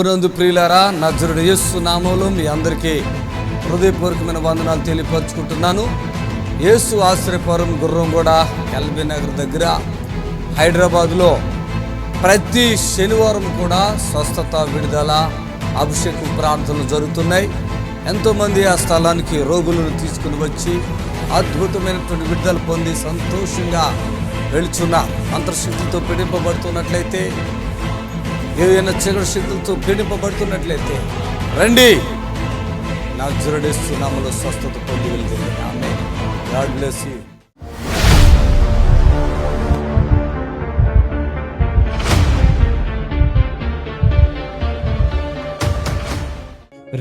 నందు ప్రియులారా, నజరుడు యేసు నామములో మీ అందరికీ హృదయపూర్వకమైన వందనాలు తెలియపరుచుకుంటున్నాను. యేసు ఆశ్రయపురం గుర్రంగూడ ఎల్బీ నగర్ దగ్గర హైదరాబాద్లో ప్రతి శనివారం కూడా స్వస్థత, విడుదల, అభిషేకం ప్రార్థనలు జరుగుతున్నాయి. ఎంతోమంది ఆ స్థలానికి రోగులను తీసుకుని వచ్చి అద్భుతమైనటువంటి విడుదల పొంది సంతోషంగా వెళుచున్నారు. మంత్రశక్తులతో పీడింపబడుతున్నట్లయితే, ఏదైనా చీకటి శక్తులతో పీడింపబడుతున్నట్లయితే రండి, నజరుడు యేసు నామములో స్వస్థత పొంది వెళ్తుంది. ఆమేన్. God bless you.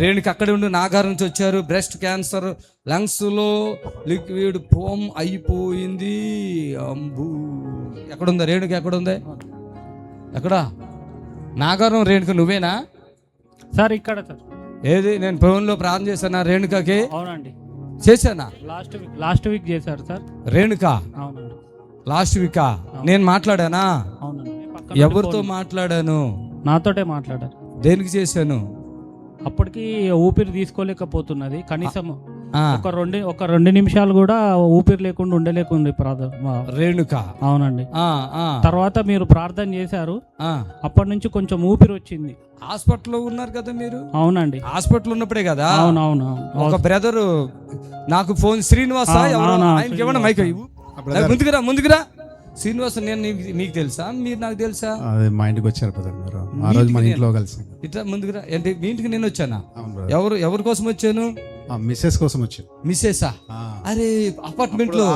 రేణుకి అక్కడే ఉండి నాగారం నుంచి వచ్చారు. బ్రెస్ట్ క్యాన్సర్, లంగ్స్లో లిక్విడ్ ఫోమ్ అయిపోయింది. అంబు ఎక్కడుందా రేణుకి? ఎక్కడుంది? ఎక్కడ? నాగారం. రేణుక నువ్వేనా సార్? ఇక్కడ సార్. ఏది? నేను ఫోన్లో ప్రార్థన చేశానా రేణుకకి? అవునండి, చేశానా? లాస్ట్ వీక్ చేశారు సార్. రేణుక అవునండి. లాస్ట్ వీకా నేను మాట్లాడానా? అవునండి. ఎవరితో మాట్లాడాను? నాతోటే మాట్లాడారు. దేనికి చేశాను? అప్పటికి ఊపిరి తీసుకోలేకపోతున్నది. కనీసం ఒక రెండు నిమిషాలు కూడా ఊపిరి లేకుండా ఉండలేకుంది రేణుక. అవునండి. తర్వాత మీరు ప్రార్థన చేశారు. అప్పటి నుంచి కొంచెం ఊపిరి వచ్చింది. హాస్పిటల్లో ఉన్నారు కదా మీరు? అవునండి, హాస్పిటల్ ఉన్నప్పుడే కదా. అవునవును. ఒక బ్రదరు నాకు ఫోన్, శ్రీనివాస, ఆయనకి ఇవ్వండి మైక్. ముందుకురా శ్రీనివాస. నేను మీకు తెలుసా? మీరు నాకు తెలుసా? మా ఇంటికి వచ్చారు ఆ రోజు మన ఇంట్లో కలిసి. ఇట్లా ముందుకురా. అంటే మీ ఇంటికి నేను వచ్చానా? ఎవరి కోసం వచ్చాను? మిస్సెస్ కోసం వచ్చాను. మిస్సెసా? అరే, అపార్ట్మెంట్ లో.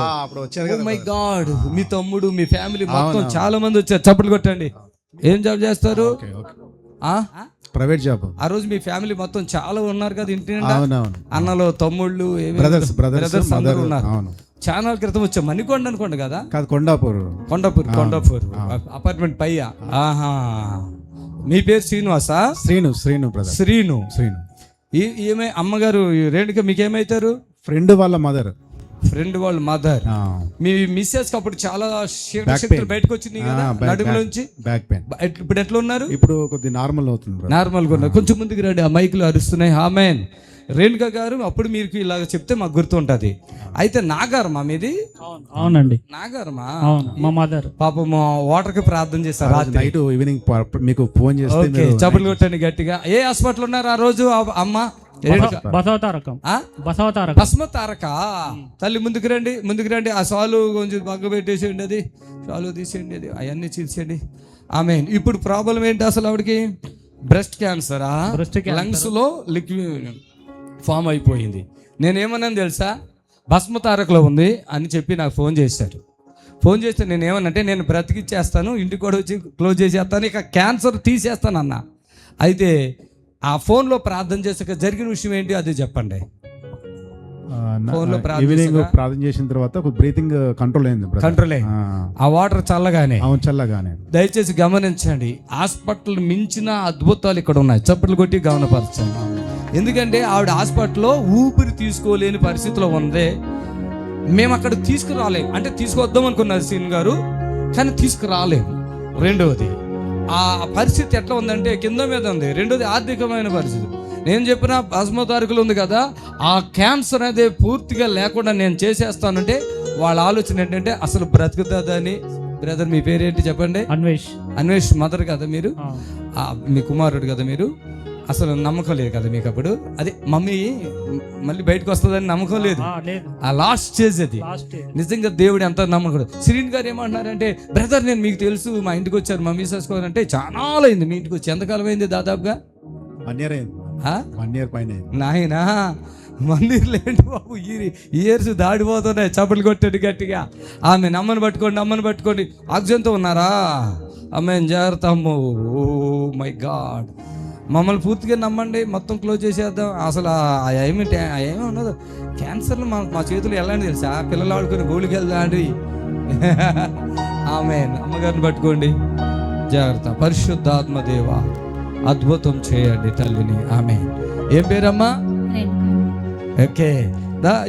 మై గాడ్, మీ తమ్ముడు, మీ ఫ్యామిలీ మొత్తం చాలా మంది వచ్చారు. చప్పట్లు కొట్టండి. ఏం జాబ్ చేస్తారు? Private job. ఆ రోజు మీ ఫ్యామిలీ మొత్తం చాలా ఉన్నారు కదా ఇంటి నిండా. అన్నలు, తమ్ముళ్ళు, బ్రదర్స్ అందరూ ఉన్నారు. చాలా క్రితం వచ్చా. మణికొండ అనుకోండి కదా? కాదు, కొండాపూర్. అపార్ట్మెంట్ పైయా. ఆహా. మీ పేరు శ్రీనివాసా? శ్రీను. ఏమే అమ్మగారు రేణుక మీకేమైతారు? ఫ్రెండ్ వాళ్ళ మదర్. మీ మిస్సెస్ అప్పుడు చాలా శక్తులు బయటకు వచ్చినాయి కదా నడుము నుంచి. Back pain. ఇప్పుడు ఎట్లా ఉన్నారు? ఇప్పుడు కొద్ది నార్మల్ అవుతుంది. నార్మల్గా ఉన్నారు. కొంచెం ముందుకు రండి, ఆ మైకులు అరుస్తున్నాయి. ఆమేన్. రేణుక గారు, అప్పుడు మీరు ఇలాగ చెప్తే మాకు గుర్తుంటది. అయితే నాగారమా మీది? అవునండి, నాగారమా. మా మదర్ పాపం వాటర్ కి ప్రార్థన చేస్తారు నైట్ ఈవినింగ్ మీకు ఫోన్ చేస్తే చప్పట్లు కొట్టండి గట్టిగా. ఏ హాస్పిటల్ ఉన్నారు ఆ రోజు అమ్మ? భస్మతారక. తల్లి ముందుకు రండి. ఆ సాలు కొంచెం పక్క పెట్టేసేయండి, అది సాలు తీసేయండి, అది అవన్నీ తీసేయండి. ఆమేన్. ఇప్పుడు ప్రాబ్లం ఏంటి అసలు ఆవిడకి? బ్రెస్ట్ క్యాన్సరా? లంగ్స్ లో లిక్విడ్ ఫామ్ అయిపోయింది. నేనేమన్నాను తెలుసా? భస్మతారకలో ఉంది అని చెప్పి నాకు ఫోన్ చేశారు. ఫోన్ చేస్తే నేను ఏమన్నంటే, నేను బ్రతికిచ్చేస్తాను, ఇంటికి కూడా వచ్చి క్లోజ్ చేసేస్తాను, ఇక క్యాన్సర్ తీసేస్తాను అన్న. అయితే ఆ ఫోన్లో ప్రార్థన చేసాక జరిగిన విషయం ఏంటి అది చెప్పండి. ఈవినింగ్ ప్రార్థన చేసిన తర్వాత బ్రీతింగ్ కంట్రోల్ అయింది. ఆ వాటర్ చల్లగానే. దయచేసి గమనించండి, హాస్పిటల్ మించిన అద్భుతాలు ఇక్కడ ఉన్నాయి. చప్పట్లు కొట్టి గమనపరచండి. ఎందుకంటే ఆవిడ హాస్పిటల్లో ఊపిరి తీసుకోలేని పరిస్థితిలో ఉంది. మేము అక్కడ తీసుకురాలేము, అంటే తీసుకొద్దాం అనుకున్నారు సీన్ గారు, కానీ తీసుకురాలేము. రెండవది ఆ పరిస్థితి ఎట్లా ఉందంటే కింద మీద ఉంది. రెండోది ఆర్థికమైన పరిస్థితి. నేను చెప్పిన భస్మతారకులు ఉంది కదా, ఆ క్యాన్సర్ అనేది పూర్తిగా లేకుండా నేను చేసేస్తానంటే వాళ్ళ ఆలోచన ఏంటంటే అసలు బ్రతుకుతుందని. బ్రదర్ మీ పేరేంటి చెప్పండి? అన్వేష్ మదర్ కదా మీరు? మీ కుమారుడు కదా మీరు? అసలు నమ్మకం లేదు కదా మీకు అప్పుడు? అదే మమ్మీ మళ్ళీ బయటకు వస్తుందని నమ్మకం లేదు. ఆ లాస్ట్ స్టేజ్ అది. నిజంగా దేవుడు ఎంత నమ్మకం. శ్రీన్ గారు ఏమంటున్నారంటే, బ్రదర్ నేను మీకు తెలుసు, మా ఇంటికి వచ్చారు మమ్మీ చేసుకోవాలంటే. చాలా అయింది మీ ఇంటికి వచ్చి. ఎంతకాలం అయింది? దాదాపుగా 1 year పైన. నాయనా, మందిర్లేంటి బాబు, ఇయర్స్ దాడిపోతున్నాయి. చప్పట్లు కొట్టండి గట్టిగా. ఆమె అమ్మని పట్టుకోండి. ఆక్సిజన్తో ఉన్నారా? ఆమె జాగ్రత్త అమ్మో. Oh my god. మమ్మల్ని పూర్తిగా నమ్మండి, మొత్తం క్లోజ్ చేసేద్దాం. అసలు ఏమి ఉన్నదో క్యాన్సర్లు మా చేతులు ఎలాంటి తెలుసా? పిల్లలు ఆడుకొని గోళికి వెళ్దాండి. ఆమేన్. అమ్మగారిని పట్టుకోండి, జాగ్రత్త. పరిశుద్ధాత్మ దేవ, అద్భుతం చేయండి తల్లిని. ఆమేన్. ఏం పేరమ్మా? ఓకే.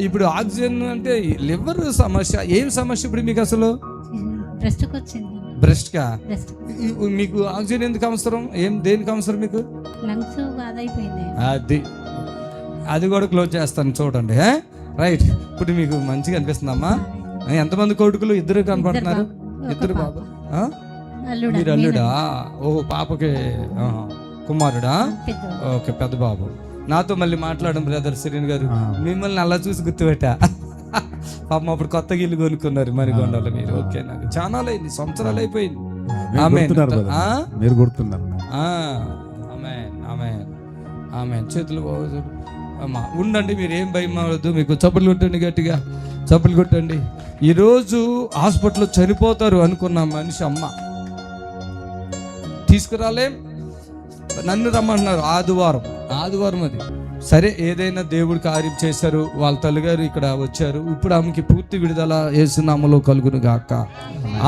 ఇప్పుడు ఆక్సిజన్ అంటే లివర్ సమస్య. ఏం సమస్య ఇప్పుడు మీకు? అసలు బ్రెస్ట్గా మీకు ఆక్సిజన్ ఎందుకు అవసరం? దేనికి అవసరం మీకు? అది కూడా క్లోజ్ చేస్తాను చూడండి. రైట్, ఇప్పుడు మీకు మంచిగా అనిపిస్తుందమ్మా. ఎంతమంది కొడుకులు? ఇద్దరు కనపడుతున్నారు. ఇద్దరు బాబు. మీరు అల్లుడా? ఓ పాపకి కుమారుడా? ఓకే, పెద్ద బాబు. నాతో మళ్ళీ మాట్లాడడం బ్రదర్ సిరిన్ గారు, మిమ్మల్ని అలా చూసి గుర్తుపెట్టా. పాపం అప్పుడు కొత్తగా ఇల్లు కొనుక్కున్నారు మరిగొండలో మీరు. ఓకే, నాకు చాలా అయింది, సంవత్సరాలు అయిపోయింది. మీరు గుర్తున్నారు. ఆమె చేతులు అమ్మా ఉండండి, మీరు ఏం భయం అవ్వద్దు. మీకు చప్పులు కొట్టండి, గట్టిగా చప్పులు కొట్టండి. ఈరోజు హాస్పిటల్లో చనిపోతారు అనుకున్న మనిషి అమ్మ తీసుకురాలే, నన్ను రమ్మంటున్నారు. ఆదివారం అది. సరే, ఏదైనా దేవుడు కార్యం చేశారు. వాళ్ళ తల్లిగారు ఇక్కడ వచ్చారు. ఇప్పుడు ఆమెకి పూర్తి విడుదల యేసు నామములో కలుగును గాక.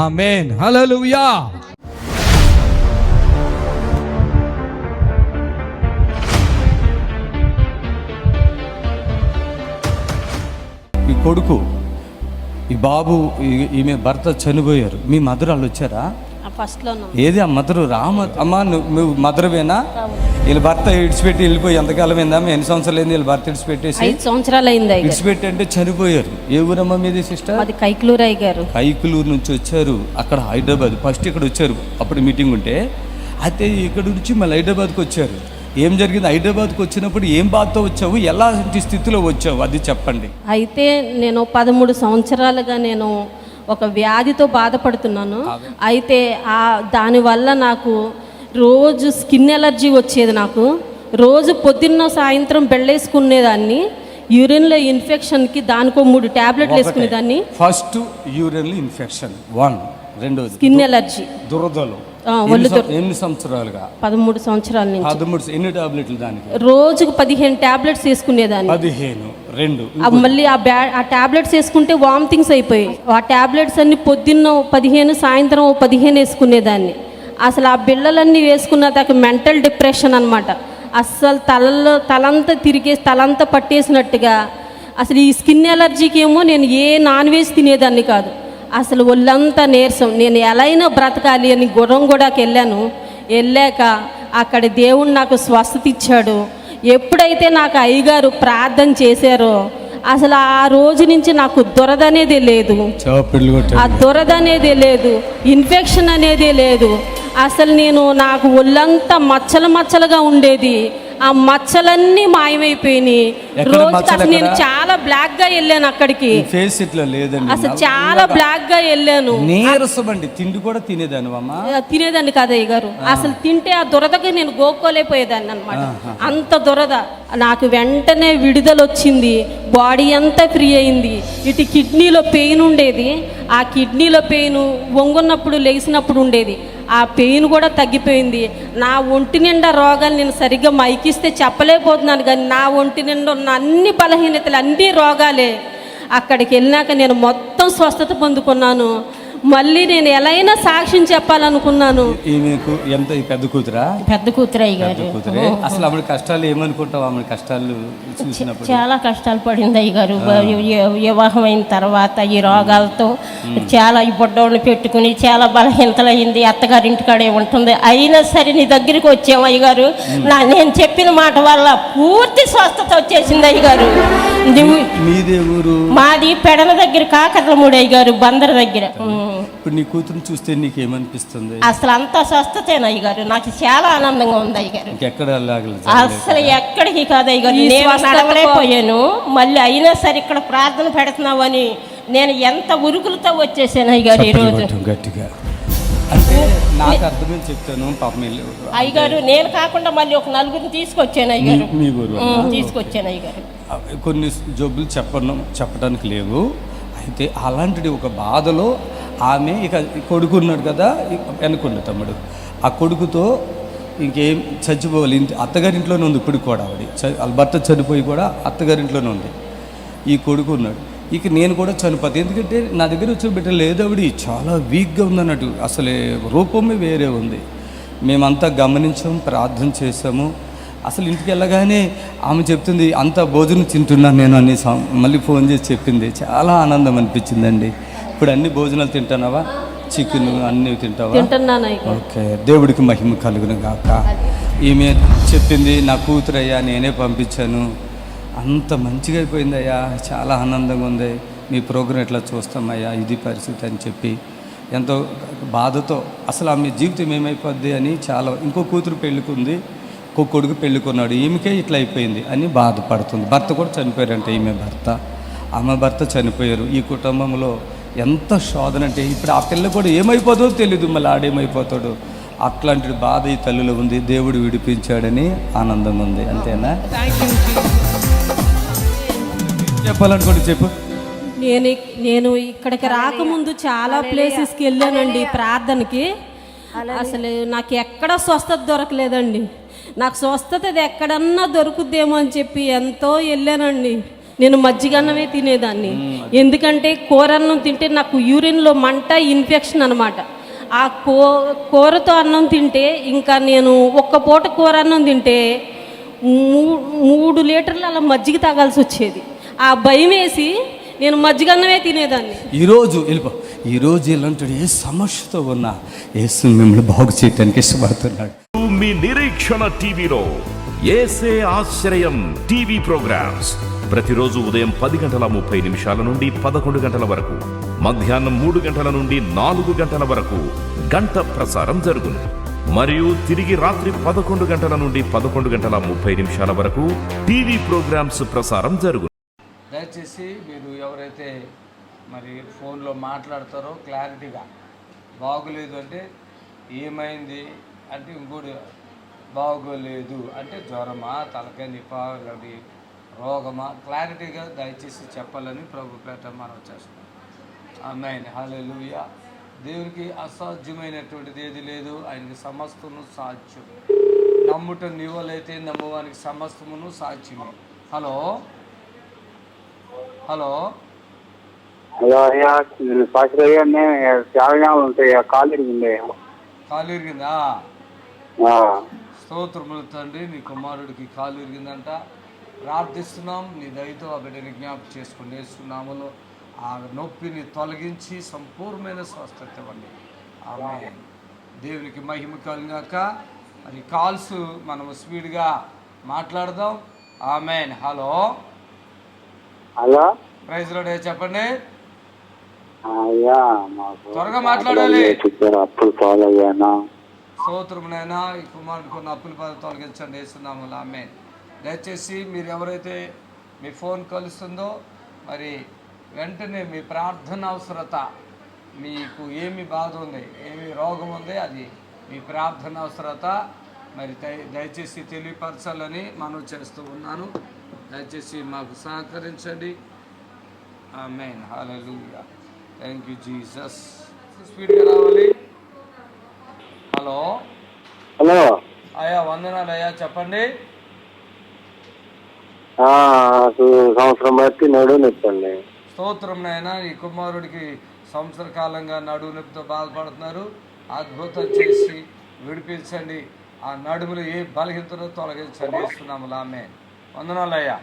ఆమేన్, హల్లెలూయా. ఈ కొడుకు, ఈ బాబు, ఈమె భర్త చనిపోయారు. మీ మదర్ వాళ్ళు వచ్చారా? ఏది ఆ మదరు? అమ్మా నువ్వు మదరువేనా? వీళ్ళ భర్త ఇడిచిపెట్టి వెళ్ళిపోయి ఎంతకాలం అయిందా? ఎన్ని సంవత్సరాలు అయింది వీళ్ళ భర్త ఇడిచిపెట్టేసి? 5 సంవత్సరాలు అయింది. ఇడిచిపెట్టి అంటే చనిపోయారు. ఏ ఊరమ్మా మీది సిస్టర్? అది కైకులూరు అయ్యారు. కైకులూరు నుంచి వచ్చారు. అక్కడ హైదరాబాద్ ఫస్ట్ ఇక్కడ వచ్చారు, అప్పుడు మీటింగ్ ఉంటే. అయితే ఇక్కడ నుంచి మళ్ళీ హైదరాబాద్కి వచ్చారు. ఏం జరిగింది? హైదరాబాద్కి వచ్చినప్పుడు ఏం బాధతో వచ్చావు? ఎలాంటి స్థితిలో వచ్చావు? అది చెప్పండి. అయితే నేను 13 సంవత్సరాలుగా నేను ఒక వ్యాధితో బాధపడుతున్నాను. అయితే దానివల్ల నాకు రోజు స్కిన్ ఎలర్జీ వచ్చేది. నాకు రోజు పొద్దున్న సాయంత్రం బెళ్ళేసుకునేదాన్ని. యూరిన్లో ఇన్ఫెక్షన్కి దానికో 3 టాబ్లెట్లు వేసుకునేదాన్ని. ఫస్ట్ యూరిన్లో ఇన్ఫెక్షన్ 1, రెండోది స్కిన్ ఎలర్జీ, దురదలు. ఎన్ని సంవత్సరాలుగా? 13 సంవత్సరాల నుంచి. 13. ఎన్ని టాబ్లెట్లు దానికి? రోజుకు 15 టాబ్లెట్స్ వేసుకునేదాన్ని. 15, 2. మళ్ళీ ఆ టాబ్లెట్స్ వేసుకుంటే వామిటింగ్స్ అయిపోయాయి. ఆ టాబ్లెట్స్ అన్ని పొద్దున్న 15, సాయంత్రం 15 వేసుకునేదాన్ని. అసలు ఆ బిళ్ళలన్నీ వేసుకున్న దాకా మెంటల్ డిప్రెషన్ అనమాట. అస్సలు తలంతా తిరిగేసి తలంతా పట్టేసినట్టుగా. అసలు ఈ స్కిన్ ఎలర్జీకి ఏమో నేను ఏ నాన్ వెజ్ తినేదాన్ని కాదు. అసలు ఒళ్ళంతా నీరసం. నేను ఎలా అయినా బ్రతకాలి అని గుర్రంగూడకి వెళ్ళాక అక్కడ దేవుడు నాకు స్వస్థత ఇచ్చాడు. ఎప్పుడైతే నాకు అయ్యగారు ప్రార్థన చేశారో అసలు ఆ రోజు నుంచి నాకు దురద అనేదే లేదు. ఆ దురద అనేదే లేదు, ఇన్ఫెక్షన్ అనేదే లేదు. అసలు నాకు ఒళ్ళంతా మచ్చలుగా ఉండేది. ఆ మచ్చలన్నీ మాయమైపోయినాయి. రోజు అసలు నేను చాలా బ్లాక్ గా వెళ్ళాను అక్కడికి. ఫేస్ ఇట్లా లేదండి, అసలు చాలా బ్లాక్ గా వెళ్ళాను. నీరసమండి. తిండి కూడా తినేదాన్ని కాదు అయ్యగారు. అసలు తింటే ఆ దురదకి నేను గోక్కోలేకపోయేదాన్ని అనమాట. అంత దురద. నాకు వెంటనే విడుదల వచ్చింది. బాడీ అంతా ఫ్రీ అయింది. ఇటు కిడ్నీలో పెయిన్ ఉండేది. ఆ కిడ్నీలో పెయిన్ వంగున్నప్పుడు లేచినప్పుడు ఉండేది. ఆ పెయిన్ కూడా తగ్గిపోయింది. నా ఒంటి నిండా రోగాలు నేను సరిగ్గా మైకిస్తే చెప్పలేకపోతున్నాను, కానీ నా ఒంటి నిండా ఉన్న అన్ని బలహీనతలు, అన్ని రోగాలే. అక్కడికి వెళ్ళినాక నేను మొత్తం స్వస్థత పొందుకున్నాను. మళ్ళీ నేను ఎలా అయినా సాక్ష్యం చెప్పాలనుకున్నాను. ఎంత పెద్ద కూతురా? పెద్ద కూతురు అయ్యగారు. అసలు ఆవిడ కష్టాలు ఏమనుకుంటావు? ఆవిడ కష్టాలు చూసినప్పుడు చాలా కష్టాలు పడింది అయ్యగారు. వివాహం అయిన తర్వాత ఈ రోగాలతో చాలా ఈ బొడ్డోళ్ళని పెట్టుకుని చాలా బలహీనతలైంది. అత్తగారి ఇంటికాడే ఉంటుంది. అయినా సరే నీ దగ్గరికి వచ్చాము అయ్యగారు. నేను చెప్పిన మాట వల్ల పూర్తి స్వస్థత వచ్చేసింది అయ్యగారు. మాది పెడల దగ్గర, కాకర్లమూడి అయ్యగారు, బందర్ దగ్గర. ఇప్పుడు నీ కూతురు చూస్తే నీకేమనిపిస్తుంది? అసలు అంతా స్వస్థతేనా అయ్యగారు? నాకు చాలా ఆనందంగా ఉంది అయ్యగారు. అసలు ఎక్కడికి కాదు అయ్యగారు. నేను నడవలేకపోయాను. మళ్ళీ అయినా సరే ఇక్కడ ప్రార్థన పెడుతున్నావు అని నేను ఎంత ఉరుకులతో వచ్చేసాను అయ్యగారు ఈరోజు. గట్టిగా అంటే నాకు అర్థమని చెప్తాను. పాపం అయ్యగారు నేను కాకుండా మళ్ళీ ఒక నలుగురిని తీసుకొచ్చాను అయ్యగారు. తీసుకొచ్చాను అయ్యగారు. కొన్ని జబ్బులు చెప్పడానికి లేవు. అయితే అలాంటిది ఒక బాధలో ఆమె ఇక కొడుకున్నాడు కదా వెనుకుండు తమ్ముడు. ఆ కొడుకుతో ఇంకేం చచ్చిపోవాలి. అత్తగారింట్లోనే ఉంది ఇప్పుడు కూడా. వాళ్ళ భర్త చనిపోయి కూడా అత్తగారింట్లోనే ఉంది. ఈ కొడుకు ఉన్నాడు. ఇక నేను కూడా చనిపోతాను. ఎందుకంటే నా దగ్గర వచ్చిన బిడ్డ లేదు. ఆవిడ చాలా వీక్గా ఉందన్నట్టు. అసలే రూపమే వేరే ఉంది. మేమంతా గమనించాము, ప్రార్థన చేసాము. అసలు ఇంటికి వెళ్ళగానే ఆమె చెప్తుంది, అంత భోజనం తింటున్నాను నేను అని మళ్ళీ ఫోన్ చేసి చెప్పింది. చాలా ఆనందం అనిపించిందండి. ఇప్పుడు అన్ని భోజనాలు తింటున్నావా? చికెన్ అన్నీ తింటావా? తింటున్నాను అయ్యగారు. ఓకే, దేవుడికి మహిమ కలుగును గాక. ఈమె చెప్పింది, నా కూతురయ్యా నేనే పంపించాను, అంత మంచిగా అయిపోయిందయ్యా, చాలా ఆనందంగా ఉంది, మీ ప్రోగ్రాం ఎట్లా చూస్తామయ్యా, ఇది పరిస్థితి అని చెప్పి ఎంతో బాధతో అసలు ఆమె జీవితం ఏమైపోద్ది అని చాలా. ఇంకో కూతురు పెళ్ళికుంది, ఇంకో కొడుకు పెళ్ళికున్నాడు, ఈమెకే ఇట్లా అయిపోయింది అని బాధపడుతుంది. భర్త కూడా చనిపోయారంటే ఈమె భర్త, ఆమె భర్త చనిపోయారు. ఈ కుటుంబంలో ఎంత శోధన అంటే ఇప్పుడు ఆ పిల్ల కూడా ఏమైపోతుందో తెలీదు, మళ్ళీ ఆడేమైపోతాడు, అట్లాంటి బాధ ఈ తల్లిలో ఉంది. దేవుడు విడిపించాడని ఆనందం ఉంది. అంతేనా? చెప్పాలనుకోండి, చెప్పు. నేను ఇక్కడికి రాకముందు చాలా ప్లేసెస్కి వెళ్ళానండి ప్రార్థనకి. అసలు నాకు ఎక్కడ స్వస్థత దొరకలేదండి. నాకు స్వస్థత ఎక్కడన్నా దొరుకుద్దేమో అని చెప్పి ఎంతో వెళ్ళానండి. నేను మజ్జిగన్నమే తినేదాన్ని, ఎందుకంటే కూరన్నం తింటే నాకు యూరిన్లో మంట, ఇన్ఫెక్షన్ అనమాట. ఆ కూరతో అన్నం తింటే ఇంకా నేను ఒక్క పూట కూర అన్నం తింటే 3 లీటర్లు అలా మజ్జిగ తాగాల్సి వచ్చేది. ఆ భయం వేసి నేను మజ్జిగన్నమే తినేదాన్ని. ఈరోజు ఇలాంటి ఏ సమస్యతో ఉన్నా యేసు మిమ్మల్ని బాగు చేయడానికి ఇష్టపడుతున్నాడు. మీ నిరీక్షణ టీవీలో యేసే ఆశ్రయం టీవీ ప్రోగ్రామ్స్ ప్రతిరోజు ఉదయం 10:30 నుండి 11 వరకు, మధ్యాహ్నం 3 నుండి 4 వరకు గంట ప్రసారం జరుగును. మరియు తిరిగి రాత్రి 11 నుండి 11:30 వరకు టీవీ ప్రోగ్రామ్స్ ప్రసారం జరుగును. దయచేసి మీరు ఎవరైతే మరి ఫోన్లో మాట్లాడతారో క్లారిటీగా, బాగోలేదు అంటే ఏమైంది అంటే ఇంకోటి, బాగోలేదు అంటే జ్వరమా, తలకాయ నిపా, ఇలాంటి రోగమా, క్లారిటీగా దయచేసి చెప్పాలని ప్రభు పేట మనం చేస్తున్నాం. ఆమేన్, హల్లెలూయా. దేవునికి అసాధ్యమైనటువంటిది ఏది లేదు, ఆయనకి సమస్తమును సాధ్యం. నమ్ముట నీవలైతే నమ్మువానికి సమస్తమును సాధ్యమే. హలో హలో అయ్యా, ఉంటాయి, కాలు ఇరిగిందా? స్తోత్రములు తండ్రి, నీ కుమారుడికి కాలు ఇరిగిందంట. ప్రార్థిస్తున్నాం, నీ దయతో ఆ బిడ్డని జ్ఞాపకం చేసుకుని వేస్తున్నాములో ఆ నొప్పిని తొలగించి సంపూర్ణమైన స్వస్థత ఇవ్వండి. ఆమేన్. దేవునికి మహిమ కలుగాక. మరి కాల్స్ మనము స్పీడ్గా మాట్లాడదాం. Amen. Hello hello, praise Lord. చెప్పండి, అయ్యా త్వరగా మాట్లాడాలి. అప్పులు ఫాలో అయ్యానా? స్తోత్రమునైనా ఈ కుమారుడికి ఉన్న అప్పుల తొలగించండి వేస్తున్నాము. ఆమేన్. దయచేసి మీరు ఎవరైతే మీ ఫోన్ కలుస్తుందో మరి వెంటనే మీ ప్రార్థన అవసరత, మీకు ఏమి బాధ ఉంది, ఏమి రోగం ఉంది, అది మీ ప్రార్థన అవసరత మరి దయచేసి తెలియపరచాలని మనం చేస్తూ ఉన్నాను. దయచేసి మాకు సహకరించండి. Amen, hallelujah. Thank you Jesus. స్పీడ్గా రావాలి. హలో హలో అయ్యా, వందనాలు అయ్యా, చెప్పండి. సంవత్సరం బట్టి నడువు నొప్పండి. స్తోత్రం నాయనా, ఈ కుమారుడికి సంవత్సర కాలంగా నడువు నొప్పితో బాధపడుతున్నారు. అద్భుతం చేసి విడిపించండి. ఆ నడుములు ఏ బలహీనతను తొలగించండి ఇస్తున్నాము. ఆమేన్. వందనాలు అయ్యా.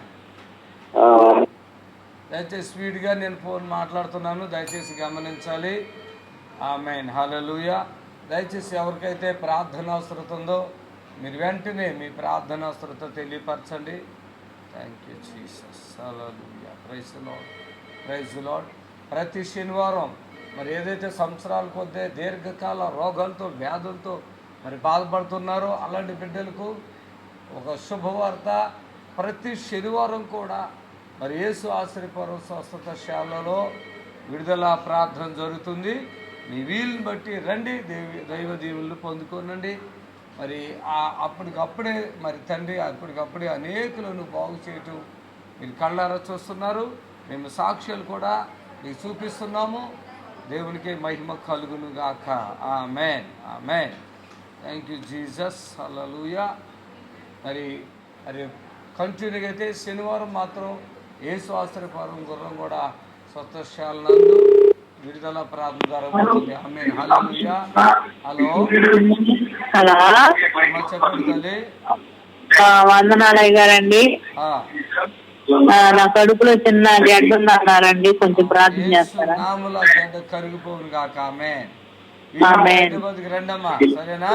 దయచేసి స్పీడ్గా నేను ఫోన్ మాట్లాడుతున్నాను, దయచేసి గమనించాలి. ఆమేన్, హల్లెలూయా. దయచేసి ఎవరికైతే ప్రార్థన అవసరత ఉందో మీరు వెంటనే మీ ప్రార్థన అవసరత తెలియపరచండి. Thank you Jesus. Hallelujah. Praise Lord, praise Lord. ప్రతి శనివారం మరి ఏదైతే సంవత్సరాల కొద్ది దీర్ఘకాల రోగాలతో, వ్యాధులతో మరి బాధపడుతున్నారో అలాంటి బిడ్డలకు ఒక శుభవార్త. ప్రతి శనివారం కూడా మరి యేసు ఆశ్రయపురం స్వస్థత శాలలో విడుదల ప్రార్థన జరుగుతుంది. మీ వీలుని బట్టి రండి, దైవ దీవులను పొందుకోనండి. మరి అప్పటికప్పుడే మరి తండ్రి అప్పటికప్పుడే అనేకులను బాగు చేయటం మీరు కళ్ళారా చూస్తున్నారు. మేము సాక్ష్యాలు కూడా మీకు చూపిస్తున్నాము. దేవునికి మహిమ కలుగును గాక. Amen, amen. Thank you Jesus. Hallelujah. మరి కంటిన్యూగా అయితే శనివారం మాత్రం యేసు ఆశ్రయపురం గుర్రం కూడా స్వస్థశాల నందు విడుదల ప్రార్థన జరగబోతుంది. ఆమేన్, హల్లెలూయా. హలో చెప్పండి తల్లి. వందనాలయ్య గారండి. నా కడుపులో చిన్న గడ్డ ఉందన్నారండి, కొంచెం ప్రార్థన చేస్తారా? నామములో గడ్డ కరిగిపోవును గాక. ఆమేన్. హైదరాబాద్కి రండమ్మా, సరేనా?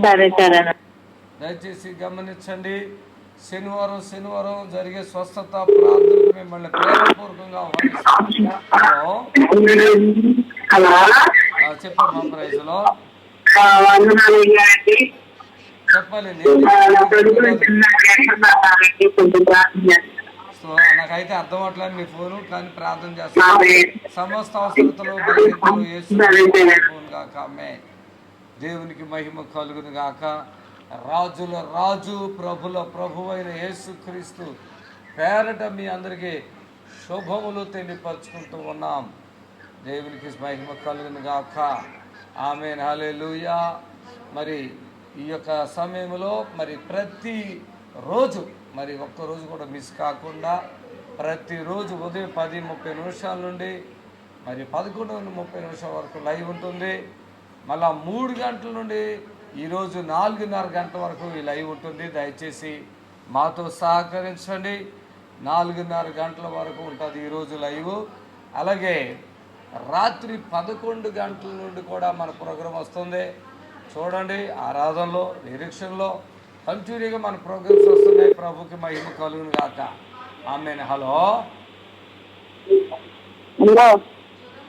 సరే సరే. దయచేసి గమనించండి, శనివారం జరిగే స్వస్థత ప్రార్థనకు మిమ్మల్ని ప్రేమపూర్వకంగా ఆహ్వానిస్తున్నాం. హలో, చెప్పమ్మా, ప్రైజ్లో వందనాలు అయ్యారండి. చెప్పాలి. సో నాకైతే అర్థం అవట్లేదు మీ ఫోను, కానీ ప్రార్థన చేస్తాను. సమస్త అవసరతలు బలహీనతలు యేసు గాక. ఆమేన్. దేవునికి మహిమ కలుగును గాక. రాజుల రాజు ప్రభుల ప్రభువైన యేసుక్రీస్తు పేరట మీ అందరికీ శుభములు తెలియపరుచుకుంటూ ఉన్నాం. దేవునికి మహిమ కలుగును గాక. ఆమేన్. హల్లెలూయా. మరి ఈ యొక్క సమయంలో మరి ప్రతి రోజు, మరి ఒక్కరోజు కూడా మిస్ కాకుండా ప్రతిరోజు ఉదయం 10:30 నుండి మరి 11:30 వరకు లైవ్ ఉంటుంది. మళ్ళా 3 గంటల నుండి ఈరోజు 4:30 గంటల వరకు ఈ లైవ్ ఉంటుంది. దయచేసి మాతో సహకరించండి. 4:30 గంటల వరకు ఉంటుంది ఈరోజు లైవ్. అలాగే రాత్రి 11 గంటల నుండి కూడా మన ప్రోగ్రాం వస్తుంది. చూడండి, ఆరాధనలో, నిరీక్షణలో కంటిన్యూగా మన ప్రోగ్రామ్స్ వస్తున్నాయి. ప్రభుకి మహిమ కలుగును గాక. ఆమేన్. హలో,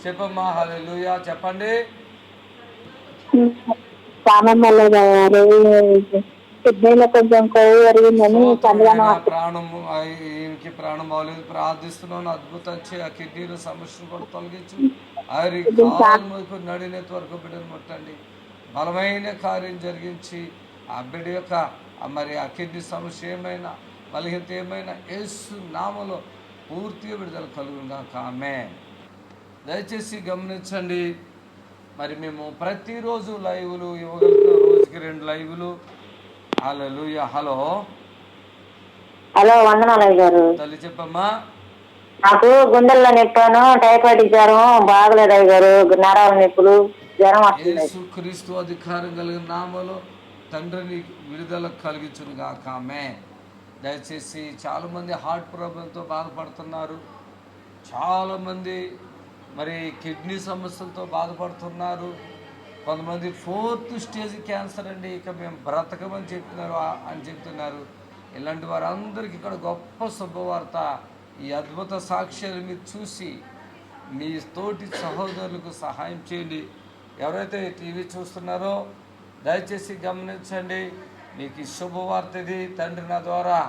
చెప్పమ్మా. హల్లెలూయా. చెప్పండి. కొంచెం కొవ్వు పెరిగిందని ప్రాణము, ఈయనకి ప్రాణం బాగలేదు. ప్రార్థిస్తున్నాను, అద్భుతం చే. ఆ కిడ్నీల సమస్యను కూడా తొలగించు. ఆరి కాలు నడినేంత వరకు బిడ్డను ముట్టండి. బలమైన కార్యం జరిగించి ఆ బిడ్డ యొక్క మరి ఆ కిడ్నీ సమస్య ఏమైనా, బలహీనత ఏమైనా యేసు నామములో పూర్తిగా విడుదల కలుగును గాక. ఆమేన్. దయచేసి గమనించండి, మరి మేము ప్రతిరోజు లైవ్లు ఇవ్వగలుగుతాం. రోజుకి 2 లైవ్లు. హల్లెలూయా. హలో, హలో, వందనాలు అయ్యారు. తల్లి చెప్పమ్మా. నాకు గుండెల్లో నొప్పాను, టైఫాయిడ్ జ్వరం బాగలేదు అయ్యారు, నరాల నొప్పులు, జ్వరం వస్తుంది. యేసుక్రీస్తు అధికారం కలిగిన నామములో తండ్రిని విడుదల కలిగించును గాక. ఆమేన్. దయచేసి చాలామంది హార్ట్ ప్రాబ్లంతో బాధపడుతున్నారు. చాలామంది మరి కిడ్నీ సమస్యలతో బాధపడుతున్నారు. కొంతమంది 4th స్టేజ్ క్యాన్సర్ అండి, ఇక మేము బ్రతకమని చెప్తున్నారు. ఇలాంటి వారందరికీ ఇక్కడ గొప్ప శుభవార్త. ఈ అద్భుత సాక్ష్యాలు మీరు చూసి మీ తోటి సహోదరులకు సహాయం చేయండి. ఎవరైతే టీవీ చూస్తున్నారో దయచేసి గమనించండి. మీకు ఈ శుభవార్త ఇది. తండ్రి నా ద్వారా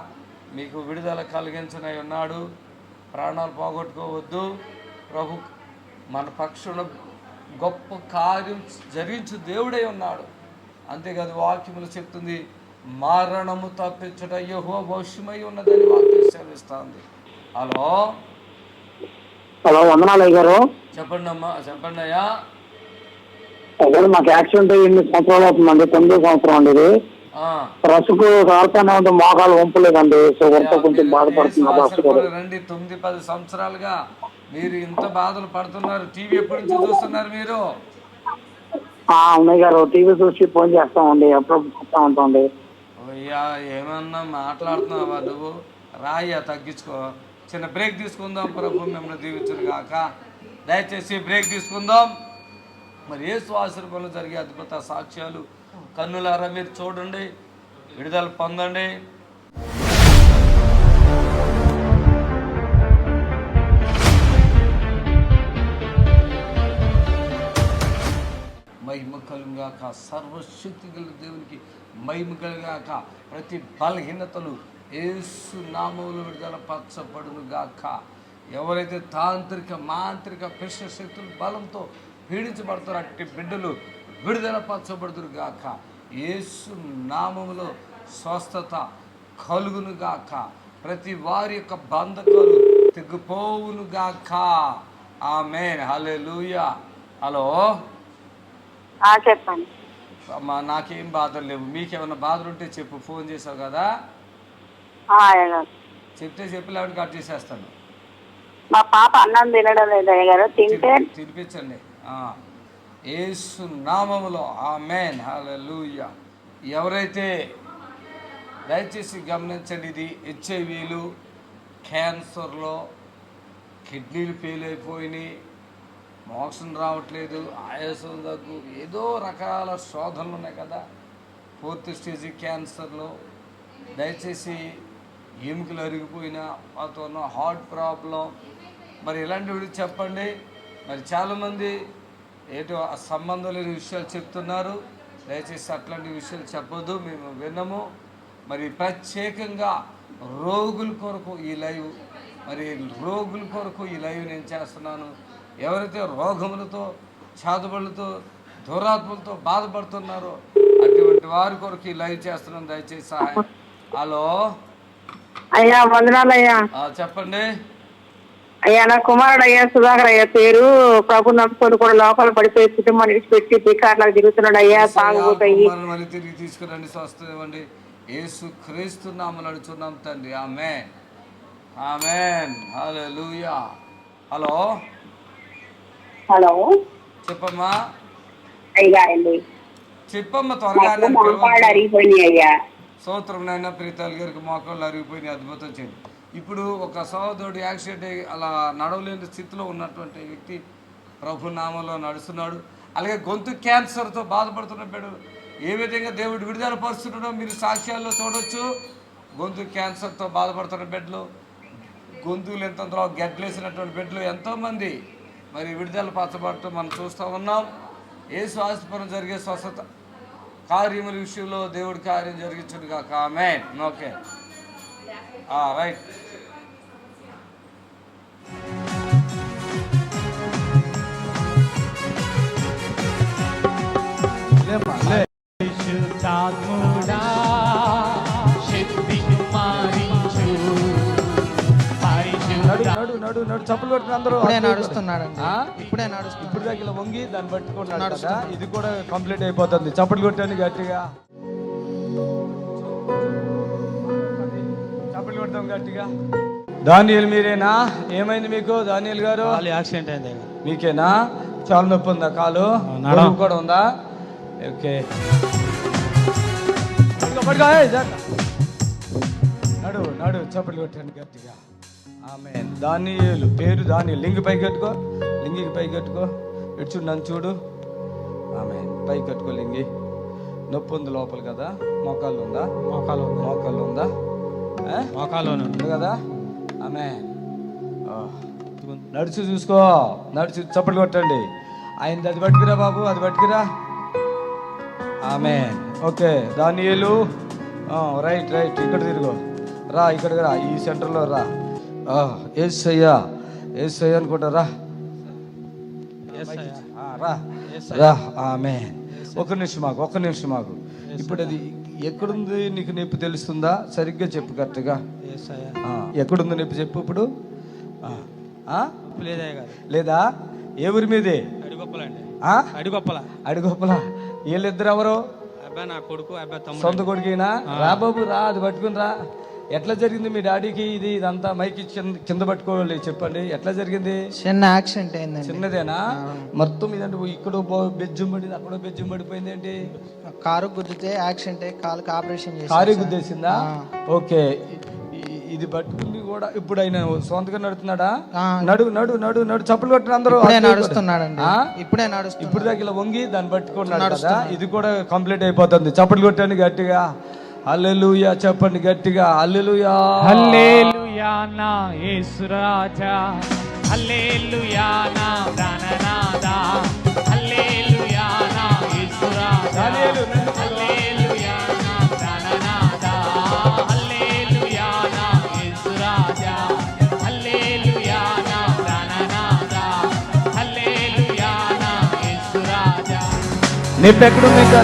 మీకు విడుదల కలిగించనై ఉన్నాడు. ప్రాణాలు పోగొట్టుకోవద్దు. ప్రభు మన పక్షుల గొప్ప కార్యం జరిగించు దేవుడై ఉన్నాడు. అంతేకాదు, వాక్యములు చెప్తుంది, మరణము తప్పించుట యెహోవా వశమై ఉన్నదని వాక్యం సెలవిస్తుంది. హలో, హలో, వందనాలు అయ్యారు. చెప్పండి అమ్మా. చెప్పండి అయ్యా. మాకు యాక్సిడెంట్ 8 సంవత్సరాలు అవుతుందండి. 9వ సంవత్సరం అండి ఇది. రసుకు కాల్తానే ఉంది, మోకాలు వంపలేదండి. సో కొంచెం బాధపడుతున్నారు. రండి, 9-10 సంవత్సరాలుగా మీరు ఇంత బాధలు పడుతున్నారు. టీవీ ఎప్పటి నుంచి చూస్తున్నారు మీరు? అన్నయ్య గారు, టీవీ చూసి ఫోన్ చేస్తామండి, అప్పుడప్పుడు చెప్తా ఉంటాండి. అయ్యా, ఏమన్నా మాట్లాడుతున్నావా నువ్వు? రాయ్యా, తగ్గించుకో. చిన్న బ్రేక్ తీసుకుందాం. ప్రభు మిమ్మల్ని దీవించును గాక. దయచేసి బ్రేక్ తీసుకుందాం. మరి యేసు ఆశీర్వాదంలో జరిగే అద్భుత సాక్ష్యాలు కన్నులారా మీరు చూడండి, విడుదల పొందండి. మహిమ కలుగాక. సర్వశక్తి గల దేవునికి మహిమ కలుగాక. ప్రతి బలహీనతలు యేసు నామములో విడుదల పరచబడును గాక. ఎవరైతే తాంత్రిక, మాంత్రిక, పిశ శక్తుల బలంతో పీడించబడతారో అట్టి బిడ్డలు విడుదల పరచబడుదురు గాక. యేసు నామములో స్వస్థత కలుగును గాక. ప్రతి వారి యొక్క బంధకాలు తెగిపోవును గాక. ఆమేన్. హల్లెలూయా. హలో, చెప్పండి. అమ్మా, నాకేం బాధలు లేవు. మీకేమైనా బాధలు ఉంటే చెప్పు. ఫోన్ చేసావు కదా, చెప్తే లేకపోతే కట్ చేసేస్తాను. మా పాప అన్నం తినడం లేదు అయ్యగారు, తింటే తినిపించండి యేసు నామములో. ఆమేన్. హల్లెలూయా. ఎవరైతే దయచేసి గమనించండి, ఇది హెచ్ఐవీలు, క్యాన్సర్లో కిడ్నీలు ఫెయిల్ అయిపోయినాయి, మోక్షం రావట్లేదు, ఆయాసం దగ్గు, ఏదో రకాల శోధనలు ఉన్నాయి కదా, 4th స్టేజ్ క్యాన్సర్లో. దయచేసి ఎముకలు అరిగిపోయిన వాతావరణం, హార్ట్ ప్రాబ్లం, మరి ఇలాంటివి చెప్పండి. మరి చాలామంది ఏటో సంబంధం లేని విషయాలు చెప్తున్నారు. దయచేసి అట్లాంటి విషయాలు చెప్పొద్దు, మేము విన్నాము. మరి ప్రత్యేకంగా రోగుల కొరకు ఈ లైవ్, మరి రోగుల కొరకు ఈ లైవ్ నేను చేస్తున్నాను. ఎవరైతే రోగములతో, చాదుబడులతో, దురాత్మలతో బాధపడుతున్నారో అటువంటి వారి కొరకు ఈ లైవ్ చేస్తున్నాను. దయచేసి సహాయం. హలో అయ్యా, వందనాలు అయ్యా. చెప్పండి అయ్యా, నా కుమారుడు అయ్యా, సుధాకర్ అయ్యా పేరు. ప్రభు నమ్ముకొని కూడా లోపల పడిపోయి కుటుంబాన్ని విడిచిపెట్టి బికార్లకు తిరుగుతున్నాడు అయ్యా. తాగుబోతాయి మళ్ళీ తిరిగి తీసుకురండి, స్వస్థత ఇవ్వండి. యేసు క్రీస్తు నామమున అడుగుచున్నాం తండ్రి, ఆమేన్, ఆమేన్, హల్లెలూయా. హలో హలో, చెప్పమ్మా, అయ్యా అండి, చెప్పమ్మా త్వరగా. అరిగిపోయినాయి అయ్యా. స్తోత్రం నాయన. ప్రీతాల్ గారికి మోకాళ్ళు అరిగిపోయినాయి, అద్భుతం చేయండి. ఇప్పుడు ఒక సహోదరుడు యాక్సిడెంట్ అయ్యి అలా నడవలేని స్థితిలో ఉన్నటువంటి వ్యక్తి ప్రభు నామంలో నడుస్తున్నాడు. అలాగే గొంతు క్యాన్సర్తో బాధపడుతున్న బిడ్డలు ఏ విధంగా దేవుడు విడుదల పరుస్తున్నాడో మీరు సాక్ష్యాల్లో చూడొచ్చు. గొంతు క్యాన్సర్తో బాధపడుతున్న బిడ్డలు, గొంతులు ఎంతో గడ్డలేసినటువంటి బిడ్డలు ఎంతోమంది మరి విడుదల పరచబడటం మనం చూస్తూ ఉన్నాం. యేసు ఆశీర్వాదం జరిగే స్వస్థత కార్యముల విషయంలో దేవుడి కార్యం జరిగించును కాక, ఆమేన్. Okay, right. నడు చప్పులు కొట్టిన అందరూ నడుస్తున్నాడండి. ఇప్పుడే నడుస్తున్నాడు. ఇప్పుడు దాకా ఇలా వంగి దాన్ని పట్టుకుంటున్నాడు కదా, ఇది కూడా కంప్లీట్ అయిపోతుంది. చప్పులు కొట్టాను గట్టిగా, చప్పులు కొడతాం గట్టిగా. దానియేలు మీరేనా? ఏమైంది మీకు దానియేలు గారు? యాక్సిడెంట్ అయింది. మీకేనా? చాలా నొప్పి ఉందా? కాలు నడుము కూడా ఉందా? ఓకే, నడు నడు చప్పులు కొట్టాను గట్టిగా, ఆమేన్. దానియేలు పేరు దానియేలు. లింగి పైకి కట్టుకో, లింగికి పైకి కట్టుకో. ఇటు చూడు, నన్ను చూడు, ఆమేన్. పైకి కట్టుకో లింగి. నొప్పి ఉంది లోపల కదా, మోకాళ్ళు ఉందా? మోకాళ్ళు ఉందా? మోకాళ్ళు ఉంది కదా, ఆమేన్. నడుచు చూసుకో, నడుచు చప్పట్లు కొట్టండి. ఆయనది అది పట్టుకురా బాబు, అది పట్టుకురా, ఆమేన్. ఓకే దానియేలు, రైట్ రైట్. ఇక్కడ తిరుగు, రా ఇక్కడికి రా, ఈ సెంటర్లో రా. యేసయ్యా యేసయ్యా అనుకుంటా, రా రా రా, ఆమేన్. ఒక్క నిమిషం ఆగు. ఇప్పుడు అది ఎక్కడుంది నీకు నొప్పి తెలుస్తుందా? సరిగ్గా చెప్పు కరెక్ట్గా. ఎక్కడుంది నొప్పి చెప్పు ఇప్పుడు. లేదా? ఏ ఊరి మీదే? అడిగొప్పల. వీళ్ళిద్దరు ఎవరు? నా కొడుకు, సొంత కొడుకేనా? రా బాబు రా, అది పట్టుకుని రా. ఎట్లా జరిగింది మీ డాడీకి ఇదంతా? మైకి కింద పట్టుకోవాలి, చెప్పండి ఎట్లా జరిగింది? చిన్న యాక్సిడెంట్ అయింది. చిన్నదేనా? మొత్తం ఇదంటే ఇక్కడ బెజ్జం పడింది, అక్కడ బెజ్జం పడిపోయింది. ఏంటి? కారు గుద్దితే యాక్సిడెంట్ అయ్యి కాలుకి ఆపరేషన్ చేసి. కారు గుద్దేసిందా? ఓకే. ఇది పట్టుకుని కూడా ఇప్పుడు ఆయన సొంతగా నడుతున్నాడా? నడు నడు నడు నడు చప్పులు కొట్టిన అందరూ నడుస్తున్నాడండి. ఇప్పుడే నడుస్తున్నాడు. ఇప్పుడు దాకా ఇలా వంగి దాన్ని పట్టుకున్నాడు కదా, ఇది కూడా కంప్లీట్ అయిపోతుంది. చప్పులు కొట్టండి గట్టిగా, హల్లెలూయా చెప్పండి గట్టిగా, హల్లెలూయా. హల్లెలూయా నా యేసు రాజా, హల్లెలూయా నా ప్రాణనాథా, హల్లెలూయా నా యేసు రాజా, హల్లెలూయా నా ప్రాణనాథా, హల్లెలూయా నా యేసు రాజా, హల్లెలూయా నా ప్రాణనాథా, హల్లెలూయా నా యేసు రాజా. నొప్పి ఎక్కడుంది? ఇంకా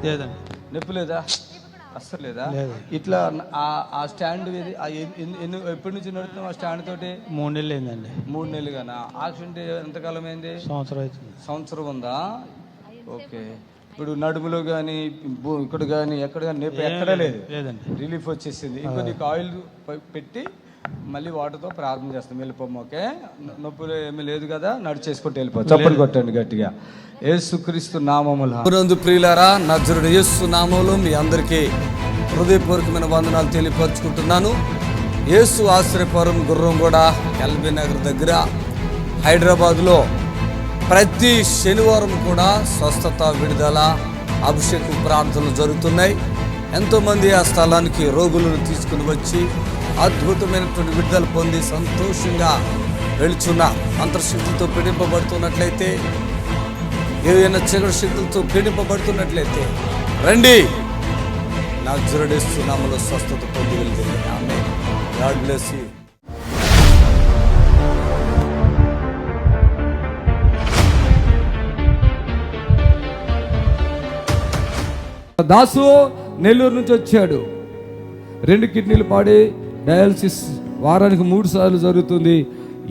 లేదండి. నొప్పి లేదా? అస్సలు లేదా? ఇట్లా ఆ స్టాండ్ ఎప్పటి నుంచి నడుతున్నాం? ఆ స్టాండ్ తోటి 3 నెలలు అయిందండి. 3 నెలలుగానా? యాక్సిడెంట్ ఎంతకాలం అయింది? సంవత్సరం ఉందా? ఓకే. ఇప్పుడు నడుములో కానీ ఇక్కడ కానీ ఎక్కడ కానీ నొప్పి ఎక్కడా లేదండి, రిలీఫ్ వచ్చేసింది. ఇంకా నీకు ఆయిల్ పెట్టి మళ్ళీ వాటర్తో ప్రార్థన చేస్తాం, వెళ్ళిపోము. ఓకే, నొప్పులు ఏమీ లేదు కదా, నడిచేసుకుంటూ వెళ్ళిపో. చప్పట్లు కొట్టండి గట్టిగా, యేసుక్రీస్తు నామములో. ప్రియులారా, నజరుడు యేసు నామములో మీ అందరికీ హృదయపూర్వకమైన వందనాలు తెలియపరుచుకుంటున్నాను. యేసు ఆశ్రయపురం గుర్రంగూడ ఎల్బీ నగర్ దగ్గర హైదరాబాద్లో ప్రతి శనివారం కూడా స్వస్థత, విడుదల, అభిషేకం ప్రార్థనలు జరుగుతున్నాయి. ఎంతోమంది ఆ స్థలానికి రోగులను తీసుకుని వచ్చి అద్భుతమైనటువంటి విడుదల పొంది సంతోషంగా వెళుచున్న అంతర్శక్తులతో పీడింపబడుతున్నట్లయితే, ఏదైనా చీకటి శక్తులతో పీడింపబడుతున్నట్లయితే రండి, నజరేయుడేసు నామములో స్వస్థత పొంది వెళ్తుంది. Amen. God bless you. Dasu Nellore నుంచి వచ్చాడు. 2 కిడ్నీలు పాడి డయాలసిస్ వారానికి 3 సార్లు జరుగుతుంది.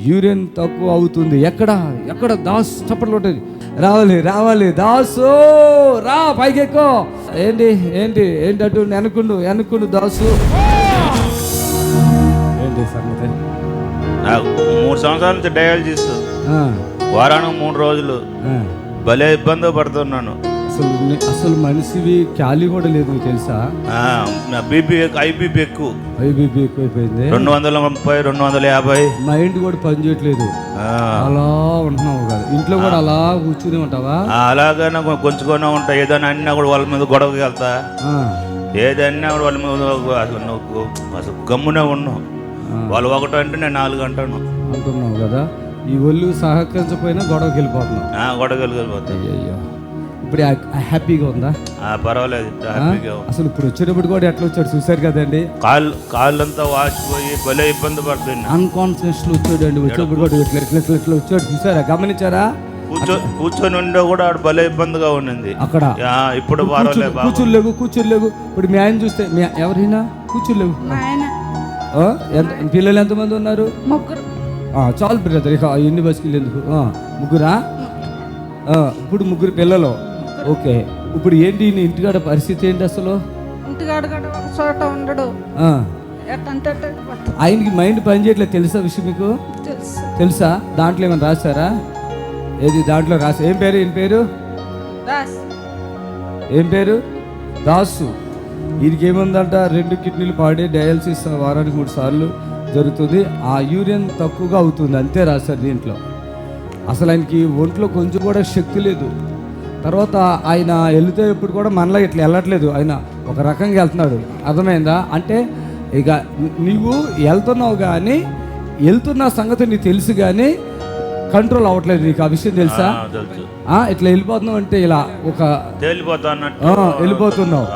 యూరిన్ తక్కువ అవుతుంది. ఎక్కడ దాసు చప్పట్లు ఉంటుంది. రావాలి దాసు, రా పైకి ఎక్కువ. ఏంటి అటు వెనుకుండు దాసు. ఏంటి సంగతి? నాకు 3 సంవత్సరాల నుంచి డయాలసిస్, వారానికి 3 రోజులు. భలే ఇబ్బంది పడుతున్నాను. అసలు మనిషివి ఖాళీ కూడా లేదు, నీకు తెలుసా? ఐబీపీ ఎక్కువైపోయింది. 230, 250. మైండ్ కూడా పని చేయట్లేదు. అలా ఉంటున్నావు కదా, ఇంట్లో కూడా అలా కూర్చుని ఉంటావా? అలాగే నాకు కొంచుకొని ఉంటా. ఏదైనా అన్నా కూడా వాళ్ళ మీద గొడవకి వెళ్తా. ఏదన్నా కూడా వాళ్ళ మీద అసలు గమ్మునే ఉన్నావు. వాళ్ళు 1 అంటే నేను 4 అంటున్నావు కదా. ఈ ఒళ్ళు సహకరించకపోయినా గొడవకి వెళ్ళిపోతున్నావు. గొడవకి వెళ్ళిపోతాయి. అయ్యో, ఇప్పుడు హ్యాపీగా ఉందా? పర్వాలేదు. అసలు ఇప్పుడు వచ్చేటప్పుడు కూడా ఎట్లా వచ్చాడు చూసారు కదండి. కాళ్ళంతా వాచిపోయి భలే ఇబ్బంది పడుతుంది. అన్కాన్షియస్ లో వచ్చాడండి. వచ్చేటప్పుడు కూడా ఇట్లా వచ్చాడు చూసారా, గమనించారా? కూర్చొని ఉండే కూడా భలే ఇబ్బందిగా ఉండింది అక్కడ. ఇప్పుడు కూర్చోలేవు. ఇప్పుడు మీ ఆయన చూస్తే ఎవరైనా కూర్చోలేవు. పిల్లలు ఎంతమంది ఉన్నారు? 3. చాలు బ్రదర్, ఇక ఎన్ని బస్సులు ఎందుకు? 3. ఇప్పుడు 3 పిల్లలు. ఓకే, ఇప్పుడు ఏంటి నీ ఇంటికాడ పరిస్థితి ఏంటి అసలు? ఇంటికాడ ఒక చోట ఉండడు. ఆయనకి మైండ్ పని చేయట్లేదు, తెలుసా విషయం మీకు? తెలుసా? దాంట్లో ఏమైనా రాశారా? ఏది దాంట్లో రాసా? ఏం పేరు? దాసు. వీరికి ఏముందంట? 2 కిడ్నీలు పాడి డయాలసిస్ వారానికి 3 సార్లు జరుగుతుంది. ఆ యూరిన్ తక్కువగా అవుతుంది, అంతే రాశారు దీంట్లో. అసలు ఆయనకి ఒంట్లో కొంచెం కూడా శక్తి లేదు. తర్వాత ఆయన వెళితే ఇప్పుడు కూడా మనలా ఇట్లా వెళ్ళట్లేదు. ఆయన ఒక రకంగా వెళ్తున్నాడు. అర్థమైందా? అంటే ఇక నీవు వెళ్తున్నావు కానీ, వెళ్తున్న సంగతి నీకు తెలుసు కానీ కంట్రోల్ అవ్వట్లేదు. నీకు ఆ విషయం తెలుసా? ఇట్లా వెళ్ళిపోతున్నావు అంటే ఇలా ఒక వెళ్ళిపోతున్నావు.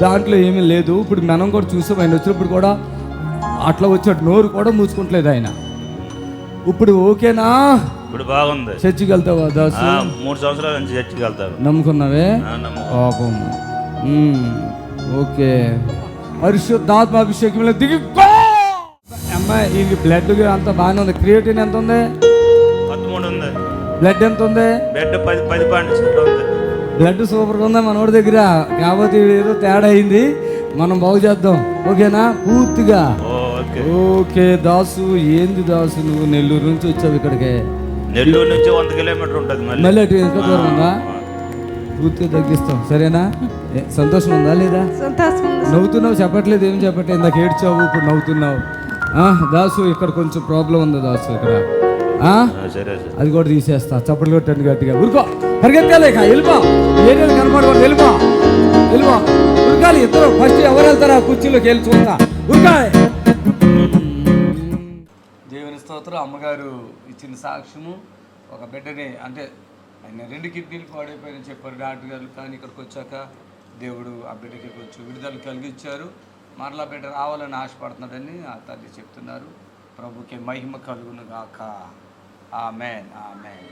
దాంట్లో ఏమీ లేదు. ఇప్పుడు మనం కూడా చూసాం, ఆయన వచ్చినప్పుడు కూడా అట్లా వచ్చాడు. నోరు కూడా మూసుకుంటలేదు ఆయన. ఇప్పుడు ఓకేనా? ఇప్పుడు బాగుంది. చర్చికి వెళ్తావా దాసు? 3 సంవత్సరాల నుంచి చర్చికి వెళ్తాను. నమ్ముకున్నావే? పాపం. ఓకే, పరిశుద్ధాత్మాభిషేకంలో దిగిపో. అమ్మాయి, ఇది బ్లడ్ అంతా బాగానే ఉంది. క్రియేటిన్ ఎంత ఉంది? 13 ఉంది. బ్లడ్ ఎంత ఉంది? బ్లడ్ 10 ఉంది. బ్లడ్ సూపర్గా ఉందా మనోడి దగ్గర? కాబట్టి ఏదో తేడా అయింది, మనం బాగు చేద్దాం. ఓకేనా? పూర్తిగా ఓకే. దాసు, ఏంది దాసు నువ్వు నెల్లూరు నుంచి వచ్చావు ఇక్కడికి? నెల్లూరు నుంచి 100 కిలోమీటర్ ఉంటుంది. మళ్ళీ అటు ఎంత దూరం ఉందా? పూర్తిగా తగ్గిస్తాం, సరేనా? సంతోషం ఉందా లేదా? నవ్వుతున్నావు, చెప్పట్లేదు, ఏం చెప్పట్లేదు. ఇందాక ఏడ్చావు, ఇప్పుడు నవ్వుతున్నావు. దాసు, ఇక్కడ కొంచెం ప్రాబ్లం ఉంది దాసు. ఇక్కడ అది కూడా తీసేస్తా. చప్పట్లు కొట్టండి గట్టిగా. ఉరుకో, పరిగెత్తాలి, వెళ్ళిపో. ఏరియాలు కనపడకూడదు, వెళ్ళిపో. ఉరకాలి ఇద్దరు. ఫస్ట్ ఎవరు వెళ్తారా? కుర్చీలోకి వెళ్ళి చూస్తా. ఉరకాలి. దేవుని స్తోత్రం. అమ్మగారు ఇచ్చిన సాక్ష్యము, ఒక బిడ్డని, అంటే ఆయన 2 కిడ్నీలు పాడైపోయాయని చెప్పారు డాక్టర్ గారు. కానీ ఇక్కడికి వచ్చాక దేవుడు ఆ బిడ్డకి కొంచెం విడుదల కలిగించారు. మరలా బిడ్డ రావాలని ఆశపడుతున్నాడని ఆ తల్లి చెప్తున్నారు. ప్రభుకి మహిమ కలుగును గాక. ఆమేన్, ఆమేన్.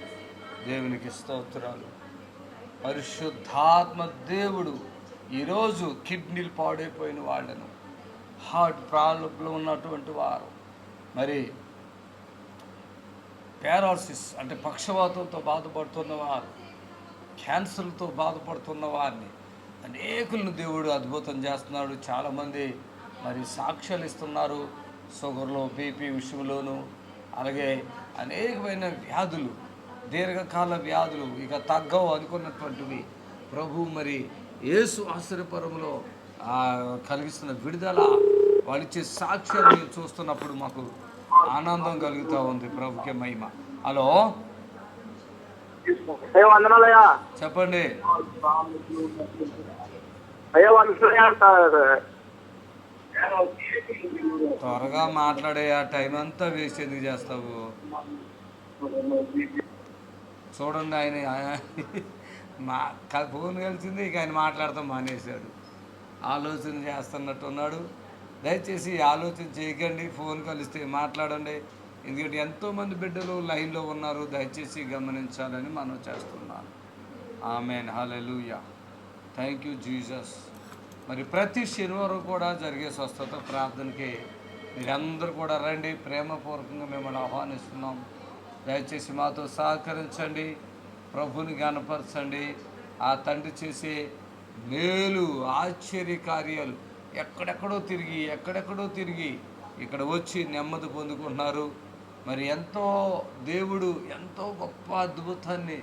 దేవునికి స్తోత్రాలు. పరిశుద్ధాత్మ దేవుడు ఈరోజు కిడ్నీలు పాడైపోయిన వాళ్ళను, హార్ట్ ప్రాబ్లంలో ఉన్నటువంటి వారు, మరి పారాలసిస్ అంటే పక్షవాతంతో బాధపడుతున్న వారు, క్యాన్సర్తో బాధపడుతున్న వారిని అనేకులను దేవుడు అద్భుతం చేస్తున్నాడు. చాలామంది మరి సాక్ష్యాలు ఇస్తున్నారు. షుగర్లో, బీపీ విషయంలోనూ, అలాగే అనేకమైన వ్యాధులు, దీర్ఘకాల వ్యాధులు ఇక తగ్గవు అనుకున్నటువంటివి ప్రభు మరి యేసు ఆశ్చర్యపురంలో కలిగిస్తున్న విడుదల, వాళ్ళు ఇచ్చే సాక్ష్యాన్ని చూస్తున్నప్పుడు మాకు ఆనందం కలుగుతూ ఉంది. ప్రభుకే మహిమ. హలో, అయ్యో వందనాలయ్యా. చెప్పండి. అయ్యో వందనాలయ్యా. త్వరగా మాట్లాడే, ఆ టైం అంతా వేస్ట్ ఎందుకు చేస్తావు? చూడండి, మా ఫోన్ కలిసింది, ఇక ఆయన మాట్లాడతాం మానేశాడు. ఆలోచన చేస్తున్నట్టు ఉన్నాడు. దయచేసి ఆలోచన చేయకండి, ఫోన్ కలిస్తే మాట్లాడండి. ఎందుకంటే ఎంతోమంది బిడ్డలు లైన్లో ఉన్నారు, దయచేసి గమనించాలని మనం చేస్తున్నాను. ఆమేన్, హల్లెలూయా, థ్యాంక్ యూ జీసస్. మరి ప్రతి శనివారం కూడా జరిగే స్వస్థత ప్రార్థనకి మీరందరూ కూడా రండి, ప్రేమపూర్వకంగా మిమ్మల్ని ఆహ్వానిస్తున్నాం. దయచేసి మాతో సహకరించండి, ప్రభుని గణపరచండి. ఆ తండ్రి చేసే మేలు ఆశ్చర్య కార్యాలు ఎక్కడెక్కడో తిరిగి ఇక్కడ వచ్చి నెమ్మది పొందుకుంటున్నారు. మరి ఎంతో దేవుడు ఎంతో గొప్ప అద్భుతాన్ని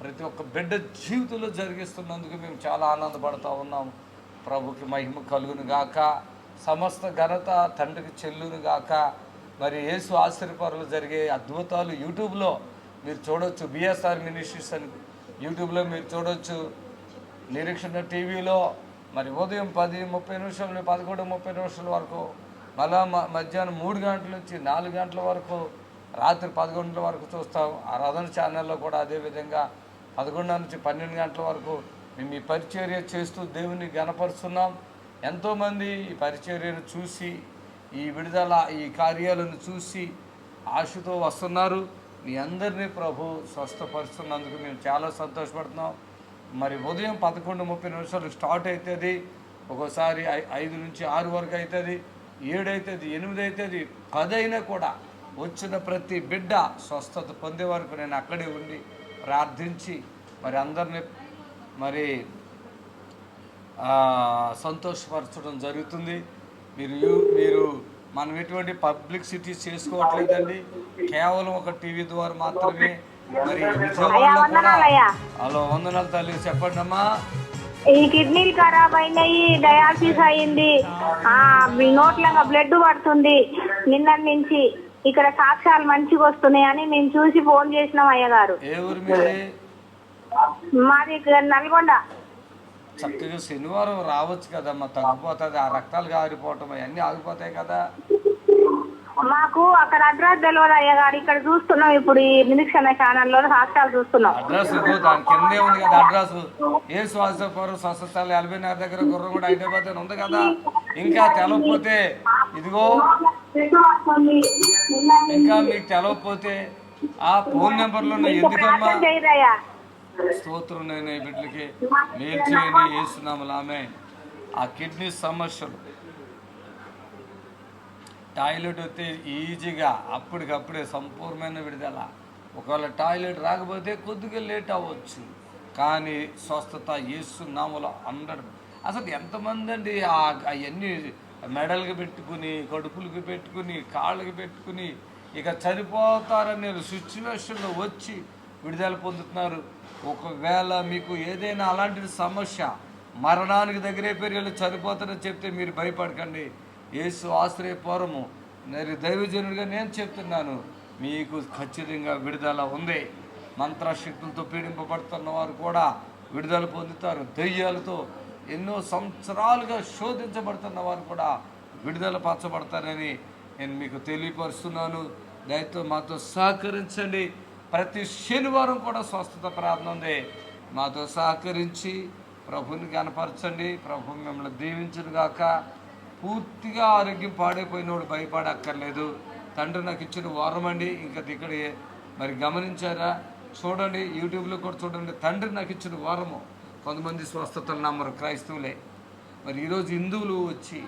ప్రతి ఒక్క బిడ్డ జీవితంలో జరిగిస్తున్నందుకు మేము చాలా ఆనందపడుతూ ఉన్నాం. ప్రభుకి మహిమ కలుగును గాక, సమస్త ఘనత తండ్రికి చెల్లును గాక. మరి యేసు ఆశ్చర్యపరులు జరిగే అద్భుతాలు యూట్యూబ్లో మీరు చూడవచ్చు. బిఎస్ఆర్ మినిస్ట్రీస్ అని యూట్యూబ్లో మీరు చూడవచ్చు. నిరీక్షణ టీవీలో మరి ఉదయం 10:30 నుండి 11:30 వరకు, మళ్ళా మధ్యాహ్నం 3 గంటల నుంచి 4 గంటల వరకు, రాత్రి 10 గంటల వరకు చూస్తాం. ఆరాధన ఛానల్లో కూడా అదేవిధంగా 11 నుంచి 12 గంటల వరకు మేము ఈ పరిచర్య చేస్తూ దేవుని గణపరుస్తున్నాం. ఎంతోమంది ఈ పరిచర్యను చూసి, ఈ విడుదల, ఈ కార్యాలను చూసి ఆశతో వస్తున్నారు. మీ అందరినీ ప్రభు స్వస్థపరుస్తున్నందుకు మేము చాలా సంతోషపడుతున్నాం. మరి ఉదయం 11:30 స్టార్ట్ అవుతుంది. ఒక్కోసారి 5 నుంచి 6 వరకు అవుతుంది, 7 అవుతుంది, 8 అవుతుంది, 10 అయినా కూడా వచ్చిన ప్రతి బిడ్డ స్వస్థత పొందే వరకు నేను అక్కడే ఉండి ప్రార్థించి మరి అందరినీ మరి సంతోషపరచడం జరుగుతుంది. మీరు మనం ఎటువంటి పబ్లిసిటీ చేసుకోవట్లేదండి, కేవలం ఒక టీవీ ద్వారా మాత్రమే. మరి విజయవాడలో కూడా హలో, వందనాలు తల్లి, చెప్పండి అమ్మా. ఈ కిడ్నీలు ఖరాబ్ అయినాయి, డయాలసిస్ అయింది, నోట్ల బ్లడ్ పడుతుంది. నిన్న నుంచి ఇక్కడ సాక్ష్యాలు మంచిగా వస్తున్నాయని మేము చూసి ఫోన్ చేసినాం అయ్యగారు. ఏ ఊరు మీది? మాది నల్గొండ. చక్కగా శనివారం రావచ్చు కదమ్మా, తగ్గిపోతుంది. ఆ రక్తాలు ఆగిపోవటం అవన్నీ ఆగిపోతాయి కదా. మాకు అక్కడ అడ్రస్ తెలియదు అయ్యగారు, ఇక్కడ చూస్తున్నాం. ఇప్పుడు ఈ నిరీక్షణ ఛానల్లో సాక్ష్యాలు చూస్తున్నాం. అడ్రస్ దాని కిందే ఉంది కదా అడ్రస్. ఏ శ్వాసపురం స్వస్థస్థాలు 40 దగ్గర గుర్రంగూడ హైదరాబాద్ అని ఉంది కదా. ఇంకా తెలవకపోతే ఇదిగో, ఇంకా మీకు తెలవకపోతే ఆ ఫోన్ నెంబర్లో ఎందుకమ్మా. స్తోత్రం, నేను ఈ బిడ్డలకి మేలు చేయండి చేస్తున్నాము. ఆమె ఆ కిడ్నీ సమస్యలు, టాయిలెట్ వస్తే ఈజీగా అప్పటికప్పుడే సంపూర్ణమైన విడుదల. ఒకవేళ టాయిలెట్ రాకపోతే కొద్దిగా లేట్ అవ్వచ్చు, కానీ స్వస్థత యేసునామములో 100. అసలు ఎంతమంది అండి అవన్నీ మెడలకి పెట్టుకుని, కడుపులకి పెట్టుకుని, కాళ్ళకి పెట్టుకుని ఇక చనిపోతారనే సిచ్యువేషన్లో వచ్చి విడుదల పొందుతున్నారు. ఒకవేళ మీకు ఏదైనా అలాంటి సమస్య, మరణానికి దగ్గరే పెరిగి చనిపోతారని చెప్తే మీరు భయపడకండి. యేసు ఆశ్రయపురము మరి దైవజనుడిగా నేను చెప్తున్నాను, మీకు ఖచ్చితంగా విడుదల ఉంది. మంత్రశక్తులతో పీడింపబడుతున్న వారు కూడా విడుదల పొందుతారు. దెయ్యాలతో ఎన్నో సంవత్సరాలుగా శోధించబడుతున్న వారు కూడా విడుదల పరచబడతారని నేను మీకు తెలియపరుస్తున్నాను. దయతో మాతో సహకరించండి. ప్రతి శనివారం కూడా స్వస్థత ప్రార్థన ఉంది. మాతో సహకరించి ప్రభుని కనపరచండి. ప్రభు మిమ్మల్ని దీవించును గాక. పూర్తిగా ఆరోగ్యం పాడైపోయినోడు భయపడక్కర్లేదు. తండ్రి నాకు ఇచ్చిన వరం అండి. ఇంకా ఇక్కడ మరి గమనించారా? చూడండి, యూట్యూబ్లో కూడా చూడండి. తండ్రి నాకు ఇచ్చిన వరము. కొంతమంది స్వస్థతలు నమ్మరు, క్రైస్తవులే. మరి ఈరోజు హిందువులు వచ్చి,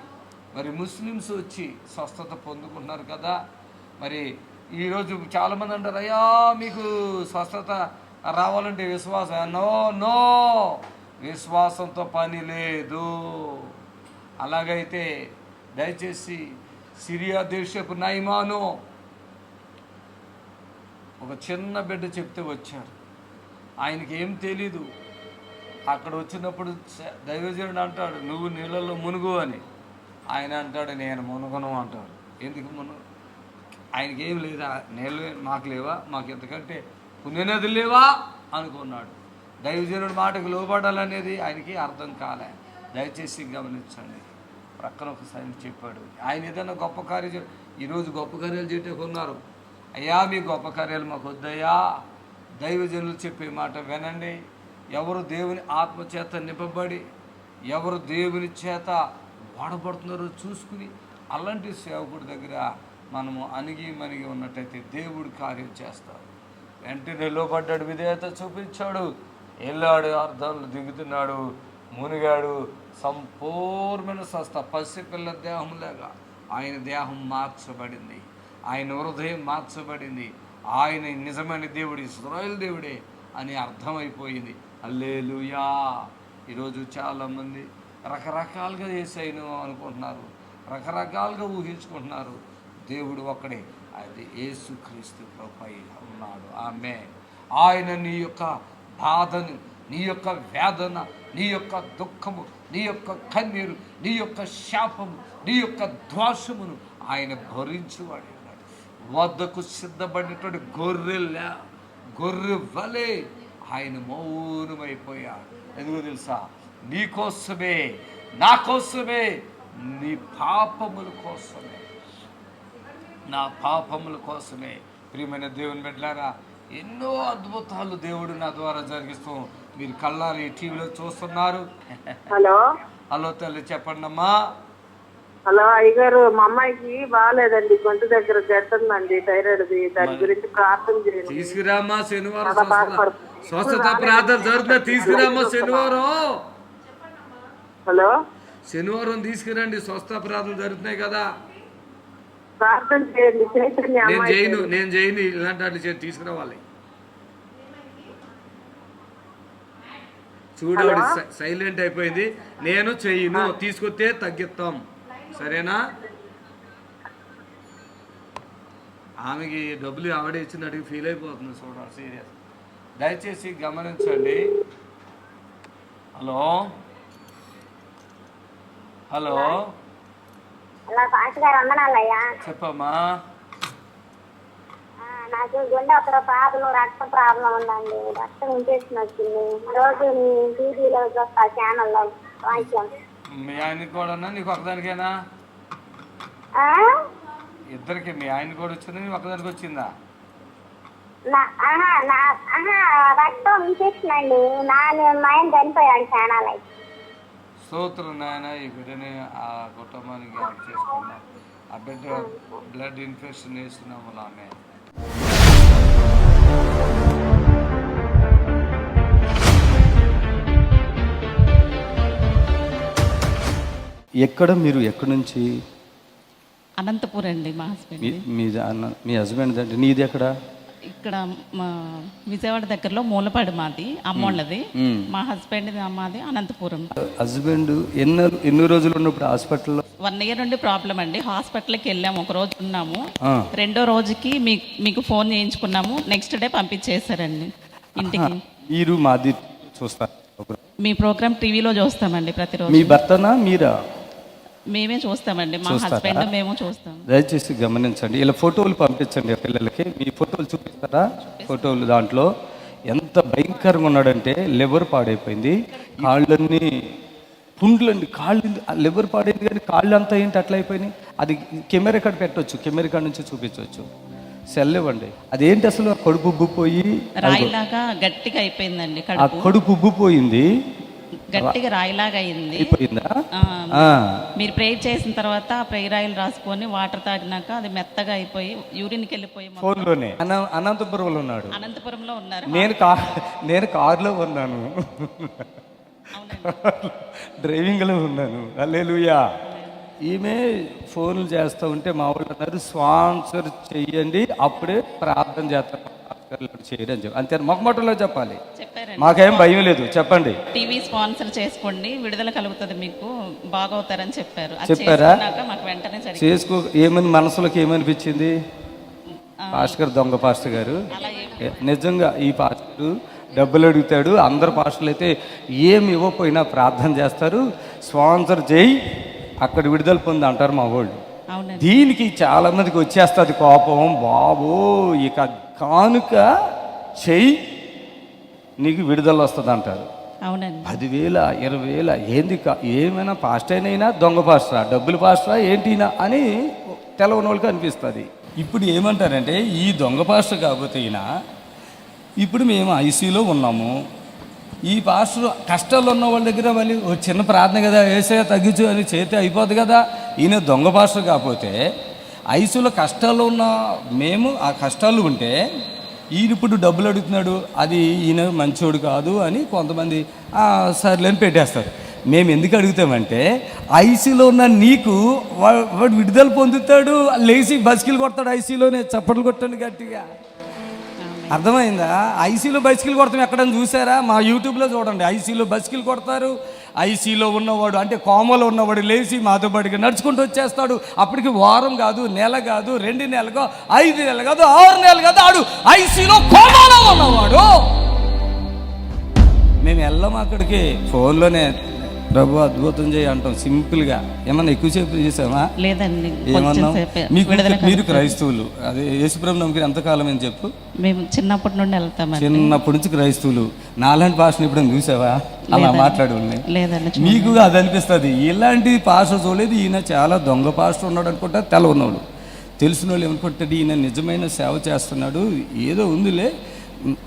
మరి ముస్లిమ్స్ వచ్చి స్వస్థత పొందుకుంటున్నారు కదా. మరి ఈరోజు చాలామంది అంటారు, అయ్యా మీకు స్వస్థత రావాలంటే విశ్వాసం. నో, విశ్వాసంతో పని లేదు. అలాగైతే దయచేసి సిరియా దేశపు నయమాను ఒక చిన్న బిడ్డ చెప్తే వచ్చారు. ఆయనకి ఏం తెలీదు. అక్కడ వచ్చినప్పుడు దైవజనుడు అంటాడు, నువ్వు నీళ్ళల్లో మునుగు అని. ఆయన అంటాడు, నేను మునుగను అంటాడు. ఎందుకు మునుగు? ఆయనకి ఏం లేదా? నీళ్ళు మాకు లేవా? మాకు ఎంతకంటే పుణ్యనదులు లేవా? అనుకున్నాడు. దైవజనుడి మాటకు లోబడాలనేది ఆయనకి అర్థం కాలే. దయచేసి గమనించండి. ప్రక్కన ఒకసారి చెప్పాడు, ఆయన ఏదైనా గొప్ప కార్యం ఈరోజు గొప్ప కార్యాలు చేయటకు ఉన్నారు. అయ్యా మీ గొప్ప కార్యాలు మాకు వద్దయ్యా. దైవజనులు చెప్పే మాట వినండి. ఎవరు దేవుని ఆత్మచేత నింపబడి ఎవరు దేవుని చేత వాడబడుతున్నారో చూసుకుని అలాంటి సేవకుడి దగ్గర మనము అణిగి మణిగి ఉన్నట్టయితే దేవుడు కార్యం చేస్తాడు. వెంటనే లోబడ్డాడు, విధేయత చూపించాడు, వెళ్ళాడు, అర్థాలు దిగుతున్నాడు, మునిగాడు. సంపూర్ణమైన స్వస్థ. పసిపిల్ల దేహంలాగా ఆయన దేహం మార్చబడింది, ఆయన హృదయం మార్చబడింది. ఆయన నిజమైన దేవుడు, ఇశ్రాయేలు దేవుడే అని అర్థమైపోయింది. హల్లెలూయా. ఈరోజు చాలామంది రకరకాలుగా యేసయ్యను అనుకుంటున్నారు, రకరకాలుగా ఊహించుకుంటున్నారు. దేవుడు ఒక్కడే, అది యేసుక్రీస్తు ప్రభువై ఉన్నాడు. ఆమేన్. ఆయన నీ యొక్క బాధను, నీ యొక్క వేదన, నీ యొక్క దుఃఖము, నీ యొక్క కన్నీరు, నీ యొక్క శాపము, నీ యొక్క దోషమును ఆయన భరించువాడు. వద్దకు సిద్ధపడినటువంటి గొర్రె వలె ఆయన మౌనమైపోయాడు. ఎందుకో తెలుసా? నీ కోసమే, నా కోసమే, నీ పాపముల కోసమే, నా పాపముల కోసమే. ప్రియమైన దేవుని బిడ్డలారా, ఎన్నో అద్భుతాలు దేవుడు నా ద్వారా జరిగిస్తూ మీరు కళ్ళాలి టీవీలో చూస్తున్నారు. హలో హలో తల్లి, చెప్పండి అమ్మా. హలో అయ్యగారు, మా అమ్మాయికి బాగాలేదండి, గొంతు దగ్గర గట్టుందండి, థైరాయిడ్ది. దాని గురించి ప్రార్థన చేయండి. తీసుకురామ్మా, శనివారం స్వస్థత ప్రార్థన జరుగుతుంది. తీసుకురామ్మా శనివారం. హలో, శనివారం తీసుకురండి, స్వస్థ ప్రార్థన జరుగుతున్నాయి కదా. ప్రార్థన చేయండి. నేను చేయను ఇలాంటి వాటిని తీసుకురావాలి. చూడవాడి సైలెంట్ అయిపోయింది. నేను చెయ్యను, తీసుకొస్తే తగ్గిస్తాం, సరేనా? ఆమెకి డబ్బులు ఆవిడ ఇచ్చినట్టుగా ఫీల్ అయిపోతుంది. చూడాలి, సీరియస్. దయచేసి గమనించండి. హలో హలో చెప్పమ్మా. నాకు గుండె అక్కడ ప్రాబ్లం, రక్త ప్రాబ్లం ఉందండి. రక్తం ఇన్ఫెక్షన్ వచ్చింది. రోజు టీవీలో చూస్తా, ఛానల్లో వాయిస్. మీ ఆయనకి కూడా నీకు ఒకదానికేనా? ఇద్దరికి. మీ ఆయన కూడా వచ్చింది, నీకు ఒకదానికి వచ్చిందా? రక్తం ఇన్ఫెక్షన్ అండి. మా ఆయన చనిపోయాడు ఛానల్ అయితే. స్తోత్రం నాయన. ఈ బిడ్డని ఆ కుటుంబానికి యాడ్ చేసుకున్నాం. ఆ బిడ్డ బ్లడ్ ఇన్ఫెక్షన్ వేస్తున్నాము అలానే. ఎక్కడ మీరు ఎక్కడి నుంచి? అనంతపురం అండి మా హస్బెండ్. మీ హస్బెండ్ అంటే నీది ఎక్కడ? ఇక్కడ మా విజయవాడ దగ్గరలో మూలపాడు మాది, అమ్మోళ్ళది. మా హస్బెండ్ మాది అనంతపురం. హస్బెండ్ ఎన్ని రోజులు ఉన్నప్పుడు హాస్పిటల్లో? 1 year నుండి ప్రాబ్లం అండి. హాస్పిటల్కి వెళ్ళాము, ఒక రోజు ఉన్నాము. రెండో రోజుకి మీకు ఫోన్ చేయించుకున్నాము. నెక్స్ట్ డే పంపించేశారండి ఇంటికి. మీరు మాది చూస్తారు? మీ ప్రోగ్రామ్ టీవీలో చూస్తామండి ప్రతిరోజు. మీ భర్తనా మీరా? మేమే చూస్తామండి, మా హస్బెండ్ మేము చూస్తాం. దయచేసి గమనించండి. ఇలా ఫోటోలు పంపించండి పిల్లలకి. మీ ఫోటోలు చూపిస్తారా? ఫోటోలు దాంట్లో ఎంత భయంకరంగా ఉన్నాడంటే లివర్ పాడైపోయింది, కాళ్ళన్నీ పుండ్లండి, కాళ్ళు లివర్ పాడైంది కానీ కాళ్ళు అంతా ఏంటి అట్లా అయిపోయినాయి. అది కెమెరా కాడ పెట్టవచ్చు, కెమెరా కాడ నుంచి చూపించవచ్చు. సెల్ ఇవ్వండి. అదేంటి అసలు? కడుపు ఉబ్బిపోయి రాయిలాగా గట్టిగా అయిపోయిందండి. ఆ కడుపు ఉబ్బిపోయింది, గట్టిగా రాయిలాగా అయింది. మీరు ప్రేయర్ చేసిన తర్వాత ప్రేయర్ ఆయిల్ రాసుకొని వాటర్ తాగినాక అది మెత్తగా అయిపోయి యూరిన్కి వెళ్ళిపోయి. ఫోన్లోనే అనంతపురంలో ఉన్నాడు. అనంతపురంలో ఉన్నారు. నేను కారులో ఉన్నాను, డ్రైవింగ్లో ఉన్నాను. హల్లెలూయా. ఈమె ఫోన్లు చేస్తూ ఉంటే మా వాళ్ళు అన్నారు స్పాన్సర్ చెయ్యండి, అప్పుడే ప్రార్థన చేస్తారు, చేయడం అంతే. మొక్కమొట్టలో చెప్పాలి, మాకేం భయం లేదు. చెప్పండి. టీవీ స్పాన్సర్ చేసుకోండి, విడుదల కలుగుతుంది, మీకు బాగవుతారని చెప్పారు. చెప్పారా? మాకు వెంటనే చేసుకో. ఏమని మనసులోకి ఏమనిపించింది? పాస్టర్ గారు దొంగ పాస్టర్ గారు. నిజంగా ఈ పాస్టర్ డబ్బులు అడుగుతాడు. అందరు పాస్టర్లు అయితే ఏమి ఇవ్వకపోయినా ప్రార్థన చేస్తారు, స్పాన్సర్ చేయి అక్కడ విడుదల పొంది అంటారు మా వాళ్ళు. దీనికి చాలా మందికి వచ్చేస్తుంది కోపం. బాబో, ఇక కానుక చెయ్యి నీకు విడుదల వస్తుంది అంటారు. అవునండి. 10,000 20,000 ఏంది ఏమైనా పాస్ట్ అయినా దొంగ పాస్టరా, డబ్బులు పాస్టరా ఏంటినా అని తెలవని వాళ్ళకి అనిపిస్తుంది. ఇప్పుడు ఏమంటారంటే ఈ దొంగ పాస్టర్ కాకపోతే ఈయన, ఇప్పుడు మేము ఐసీలో ఉన్నాము, ఈ పాస్టర్ కష్టాలు ఉన్న వాళ్ళ దగ్గర మళ్ళీ ఓ చిన్న ప్రార్థన కదా ఏసయ్య తగ్గించు అని చేస్తే అయిపోద్ది కదా. ఈయన దొంగ పాస్టర్ కాకపోతే ఐసీలో కష్టాలు ఉన్న మేము ఆ కష్టాలు ఉంటే ఈయన ఇప్పుడు డబ్బులు అడుగుతున్నాడు, అది ఈయన మంచోడు కాదు అని కొంతమంది సర్లేని పెట్టేస్తారు. మేము ఎందుకు అడుగుతామంటే ఐసీలో ఉన్న నీకు వాడు విడుదల పొందుతాడు, లేచి బస్కిలు కొడతాడు ఐసీలోనే, చప్పట్లు కొట్టండి గట్టిగా. అర్థమైందా? ఐసీలో బైసికల్ కొడతాం ఎక్కడైనా చూసారా? మా యూట్యూబ్లో చూడండి, ఐసీలో బైసికల్ కొడతారు. ఐసీలో ఉన్నవాడు అంటే కోమలో ఉన్నవాడు లేచి మాతో పాటుగా నడుచుకుంటూ వచ్చేస్తాడు. అప్పటికి వారం కాదు, నెల కాదు, 2 నెలలు కాదు, 5 నెలలు కాదు, 6 నెలలు కాదు, ఆడు ఐసీలో కోమలో ఉన్నవాడు. మేము వెళ్ళాము అక్కడికి, ఫోన్లోనే ప్రభు అద్భుతం చేయి అంటాం సింపుల్గా. ఏమన్నా ఎక్కువసేపు చేసామా? లేదండి. ఏమన్నా మీరు క్రైస్తవులు, అదే యేసుప్రభు నమ్మకం ఎంతకాలం అని చెప్పు? మేము చిన్నప్పటి నుండి వెళ్తామండి. చిన్నప్పటి నుంచి క్రైస్తవులు. నాలాంటి పాస్టర్ని ఎప్పుడైనా చూసావా అలా మాట్లాడేవాళ్ళని? లేదండి. మీకు అది అనిపిస్తుంది ఇలాంటి పాస్టర్ చూడలేదు, ఈయన చాలా దొంగ పాస్టర్ ఉన్నాడు అనుకుంటా. తెలవనోళ్ళు తెలిసిన వాళ్ళు ఏమనుకుంటాడు, ఈయన నిజమైన సేవ చేస్తున్నాడు, ఏదో ఉందిలే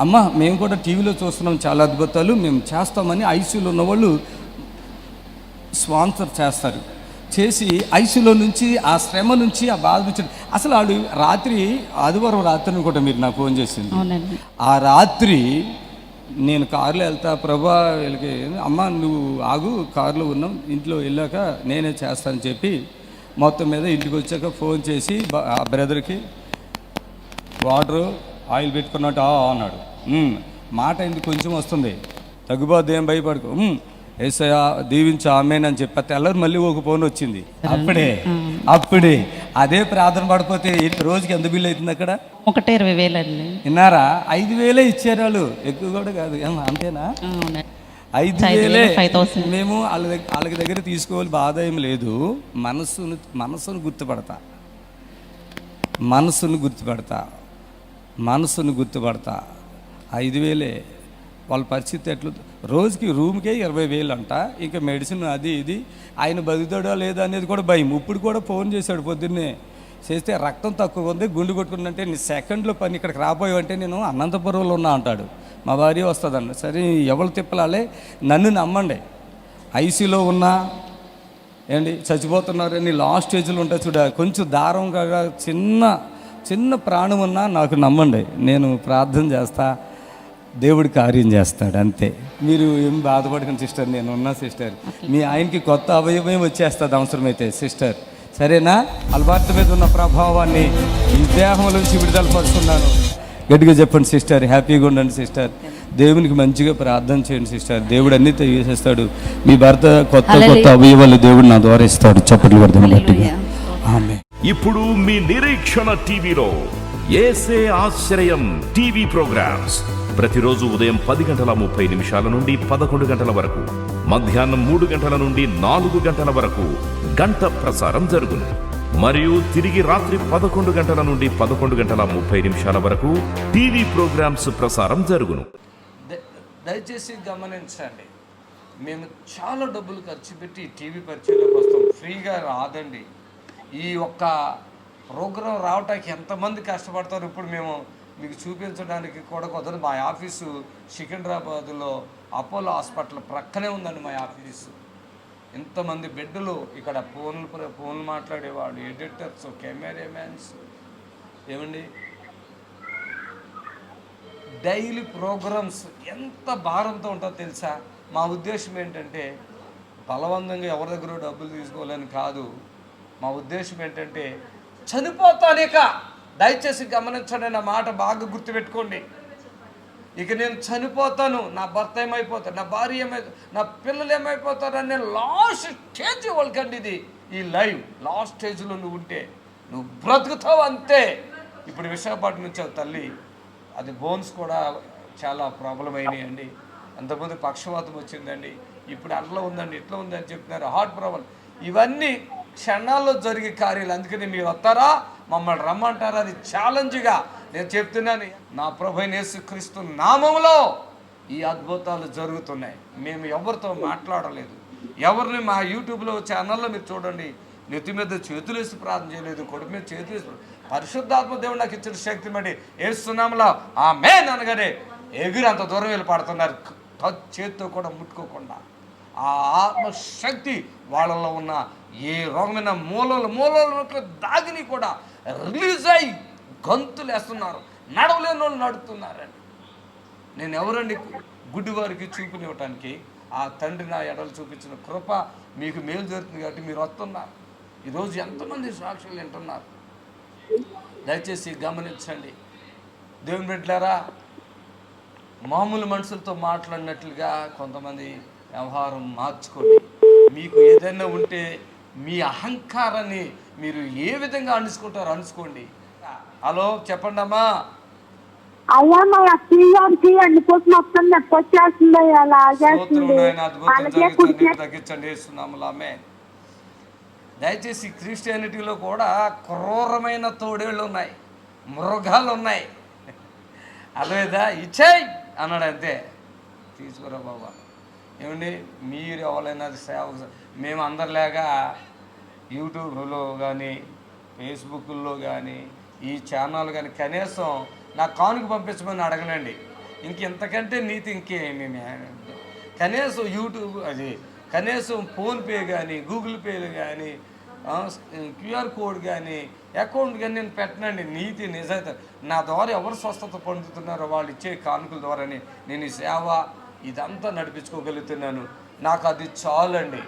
అమ్మ మేము కూడా టీవీలో చూస్తున్నాం చాలా అద్భుతాలు, మేము చేస్తామని ఐసీలో ఉన్నవాళ్ళు స్పాన్సర్ చేస్తారు. చేసి ఐసీలో నుంచి ఆ శ్రమ నుంచి ఆ బాధ నుంచి అసలు వాడు రాత్రి ఆదివారం రాత్రి కూడా మీరు నాకు ఫోన్ చేసింది. ఆ రాత్రి నేను కారులో వెళ్తా, ప్రభా వీళ్ళకి అమ్మ నువ్వు ఆగు, కారులో ఉన్నాం, ఇంట్లో వెళ్ళాక నేనే చేస్తానని చెప్పి మొత్తం మీద ఇంటికి వచ్చాక ఫోన్ చేసి ఆ బ్రదర్కి వాటరు ఆయిల్ పెట్టుకున్నట్టు అన్నాడు. మాట ఇంటికి కొంచెం వస్తుంది, తగ్గిపోద్ది ఏం భయపడుకో, ఏసయ్య దీవించు ఆమేన్ చెప్పి తెల్లారి మళ్ళీ ఒక ఫోన్ వచ్చింది. అప్పుడే అదే ప్రార్థన పడిపోతే రోజుకి ఎంత బిల్లు అవుతుంది అక్కడ? 120,000 అండి. విన్నారా? 5,000 ఇచ్చారు వాళ్ళు, ఎక్కువ కూడా కాదు. అంతేనా? 5,000 మేము వాళ్ళ దగ్గర తీసుకోవాలి, బాధ ఏం లేదు. మనసును గుర్తుపడతా, మనసును గుర్తుపడతా. 5,000 వాళ్ళ పరిస్థితి ఎట్లా? రోజుకి రూమ్కే 20,000 అంట, ఇంకా మెడిసిన్ అది ఇది. ఆయన బతుకుతాడో లేదా అనేది కూడా భయం. ఇప్పుడు కూడా ఫోన్ చేశాడు పొద్దున్నే, చేస్తే రక్తం తక్కువ ఉంది, గుండు కొట్టుకుంటే నీ సెకండ్లో పని ఇక్కడికి రాబోయావంటే నేను అనంతపురంలో ఉన్నా అంటాడు. మా భార్య వస్తుందండి. సరే ఎవరు తిప్పలాలే, నన్ను నమ్మండి. ఐసీలో ఉన్నా ఏంటి చచ్చిపోతున్నారని లాస్ట్ స్టేజ్లో ఉంటాయి చూడ, కొంచెం దారంగా చిన్న ప్రాణం ఉన్నా నాకు నమ్మండి, నేను ప్రార్థన చేస్తా, దేవుడి కార్యం చేస్తాడు అంతే. మీరు ఏం బాధపడకండి సిస్టర్, నేను ఉన్నా సిస్టర్. మీ ఆయనకి కొత్త అవయవం వచ్చేస్తుంది అవసరమైతే సిస్టర్, సరేనా? అల్బార్ట్ మీద ఉన్న ప్రభావాన్ని ఈ దేహంలోంచి విడుదల పరుస్తున్నాను. గట్టిగా చెప్పండి సిస్టర్, హ్యాపీగా ఉండండి సిస్టర్, దేవునికి మంచిగా ప్రార్థన చేయండి సిస్టర్, దేవుడు అన్ని చేసేస్తాడు. మీ భర్త కొత్త అవయవాలు దేవుడు నా ద్వారా ఇస్తాడు. చప్పట్లు కొడదాం గట్టిగా. ఆమేన్. ఇప్పుడు మీ నిరీక్షణ టీవీలో యేసే ఆశ్రయం టీవీ ప్రోగ్రామ్స్ ప్రతిరోజు ఉదయం 10:30 నుండి 11 గంటల వరకు, మధ్యాహ్నం 3 గంటల నుండి 4 గంటల వరకు గంట ప్రసారం జరుగును. మరియు తిరిగి రాత్రి 11 గంటల నుండి 11:30 వరకు టీవీ ప్రోగ్రామ్స్ ప్రసారం జరుగును. దయచేసి గమనించండి, మేము చాలా డబ్బులు ఖర్చు పెట్టి టీవీ పరిచయంలోకి వస్తాం, ఫ్రీగా రాదండి. ఈ ఒక్క ప్రోగ్రాం రావటానికి ఎంతమంది కష్టపడతారు ఇప్పుడు మేము మీకు చూపించడానికి కూడా కుదరదు. మా ఆఫీసు సికింద్రాబాద్లో అపోలో హాస్పిటల్ ప్రక్కనే ఉందండి మా ఆఫీసు. ఇంతమంది బెడ్లు, ఇక్కడ ఫోన్లు మాట్లాడేవాళ్ళు, ఎడిటర్స్, కెమెరామ్యాన్స్, ఏమండి డైలీ ప్రోగ్రామ్స్ ఎంత భారంతో ఉంటుందో తెలుసా? మా ఉద్దేశం ఏంటంటే బలవంతంగా ఎవరి దగ్గర డబ్బులు తీసుకోవాలని కాదు. మా ఉద్దేశం ఏంటంటే చనిపోతానిక, దయచేసి గమనించండి, నా మాట బాగా గుర్తుపెట్టుకోండి. ఇక నేను చనిపోతాను, నా భర్త ఏమైపోతాడు, నా భార్య నా పిల్లలు ఏమైపోతారని నేను లాస్ట్ స్టేజ్ వాళ్ళకండి. ఇది ఈ లైవ్ లాస్ట్ స్టేజ్లో నువ్వు ఉంటే నువ్వు బ్రతుకుతావు అంతే. ఇప్పుడు విశాఖపట్నం నుంచి తల్లి, అది బోన్స్ కూడా చాలా ప్రాబ్లం అయినాయండి. అంతకుముందు పక్షవాతం వచ్చిందండి, ఇప్పుడు అట్లా ఉందండి, ఇట్లా ఉందని చెప్తున్నారు, హార్ట్ ప్రాబ్లం. ఇవన్నీ క్షణాల్లో జరిగే కార్యాలు. అందుకని మీరు వస్తారా, మమ్మల్ని రమ్మంటారా, అది ఛాలెంజ్గా నేను చెప్తున్నాను. నా ప్రభువైన యేసుక్రీస్తు నామములో ఈ అద్భుతాలు జరుగుతున్నాయి. మేము ఎవరితో మాట్లాడలేదు, ఎవరిని మా యూట్యూబ్లో ఛానల్లో మీరు చూడండి, నెత్తి మీద చేతులు వేసి ప్రార్థన చేయలేదు, కొడుకు మీద చేతులు వేసి. పరిశుద్ధాత్మ దేవుడు నాకు ఇచ్చిన శక్తి బట్టి ఏస్తున్నాంలో ఆమేన్ అనగానే ఎగిరి అంత దూరం వెళ్ళి పడుతున్నారు, చేతితో కూడా ముట్టుకోకుండా. ఆ ఆత్మశక్తి వాళ్ళలో ఉన్న ఏ రోగమైన మూలలో దాగిని కూడా రిలీజ్ అయ్యి గంతులు వేస్తున్నారు, నడవలేని వాళ్ళు నడుతున్నారండి. నేను ఎవరండి గుడ్డివారికి చూపునివ్వటానికి? ఆ తండ్రి నా ఎడలు చూపించిన కృప మీకు మేలు జరుగుతుంది కాబట్టి మీరు వస్తున్నారు. ఈరోజు ఎంతమంది సాక్షులు వింటున్నారు? దయచేసి గమనించండి దేవుని బిడ్డలారా. మామూలు మనుషులతో మాట్లాడినట్లుగా కొంతమంది వ్యవహారం మార్చుకోండి. మీకు ఏదైనా ఉంటే మీ అహంకారాన్ని మీరు ఏ విధంగా అణుచుకుంటారో అణుచుకోండి. హలో చెప్పండి అమ్మా. అయ్యా మా అత్తయ్యకి అందుకోసం మొత్తం నొప్పి వచ్చేస్తుంది. తగ్గించండి వేస్తున్నాములామే. దయచేసి క్రిస్టియానిటీలో కూడా క్రూరమైన తోడేళ్ళు ఉన్నాయి, మృగాలు ఉన్నాయి. అదేదా ఇచ్చేయి అన్నాడు, అంతే. తీసుకురా బాబా. ఏమండి మీరు ఎవరైనా సేవ, మేము అందరిలాగా యూట్యూబ్లో కానీ ఫేస్బుక్లో కానీ ఈ ఛానల్ కానీ కనీసం నా కానుక పంపించమని అడగనండి. ఇంకెంతకంటే నీతి ఇంకేమి. కనీసం యూట్యూబ్ అది కనీసం ఫోన్పే కానీ గూగుల్ పేలు కానీ క్యూఆర్ కోడ్ కానీ అకౌంట్ కానీ నేను పెట్టనండి. నీతి నిజాయితీ నా ద్వారా ఎవరు స్వస్థత పొందుతున్నారో వాళ్ళు ఇచ్చే కానుకల ద్వారానే నేను ఈ సేవ ఇదంతా నడిపించుకోగలుగుతున్నాను. నాకు అది చాలండి.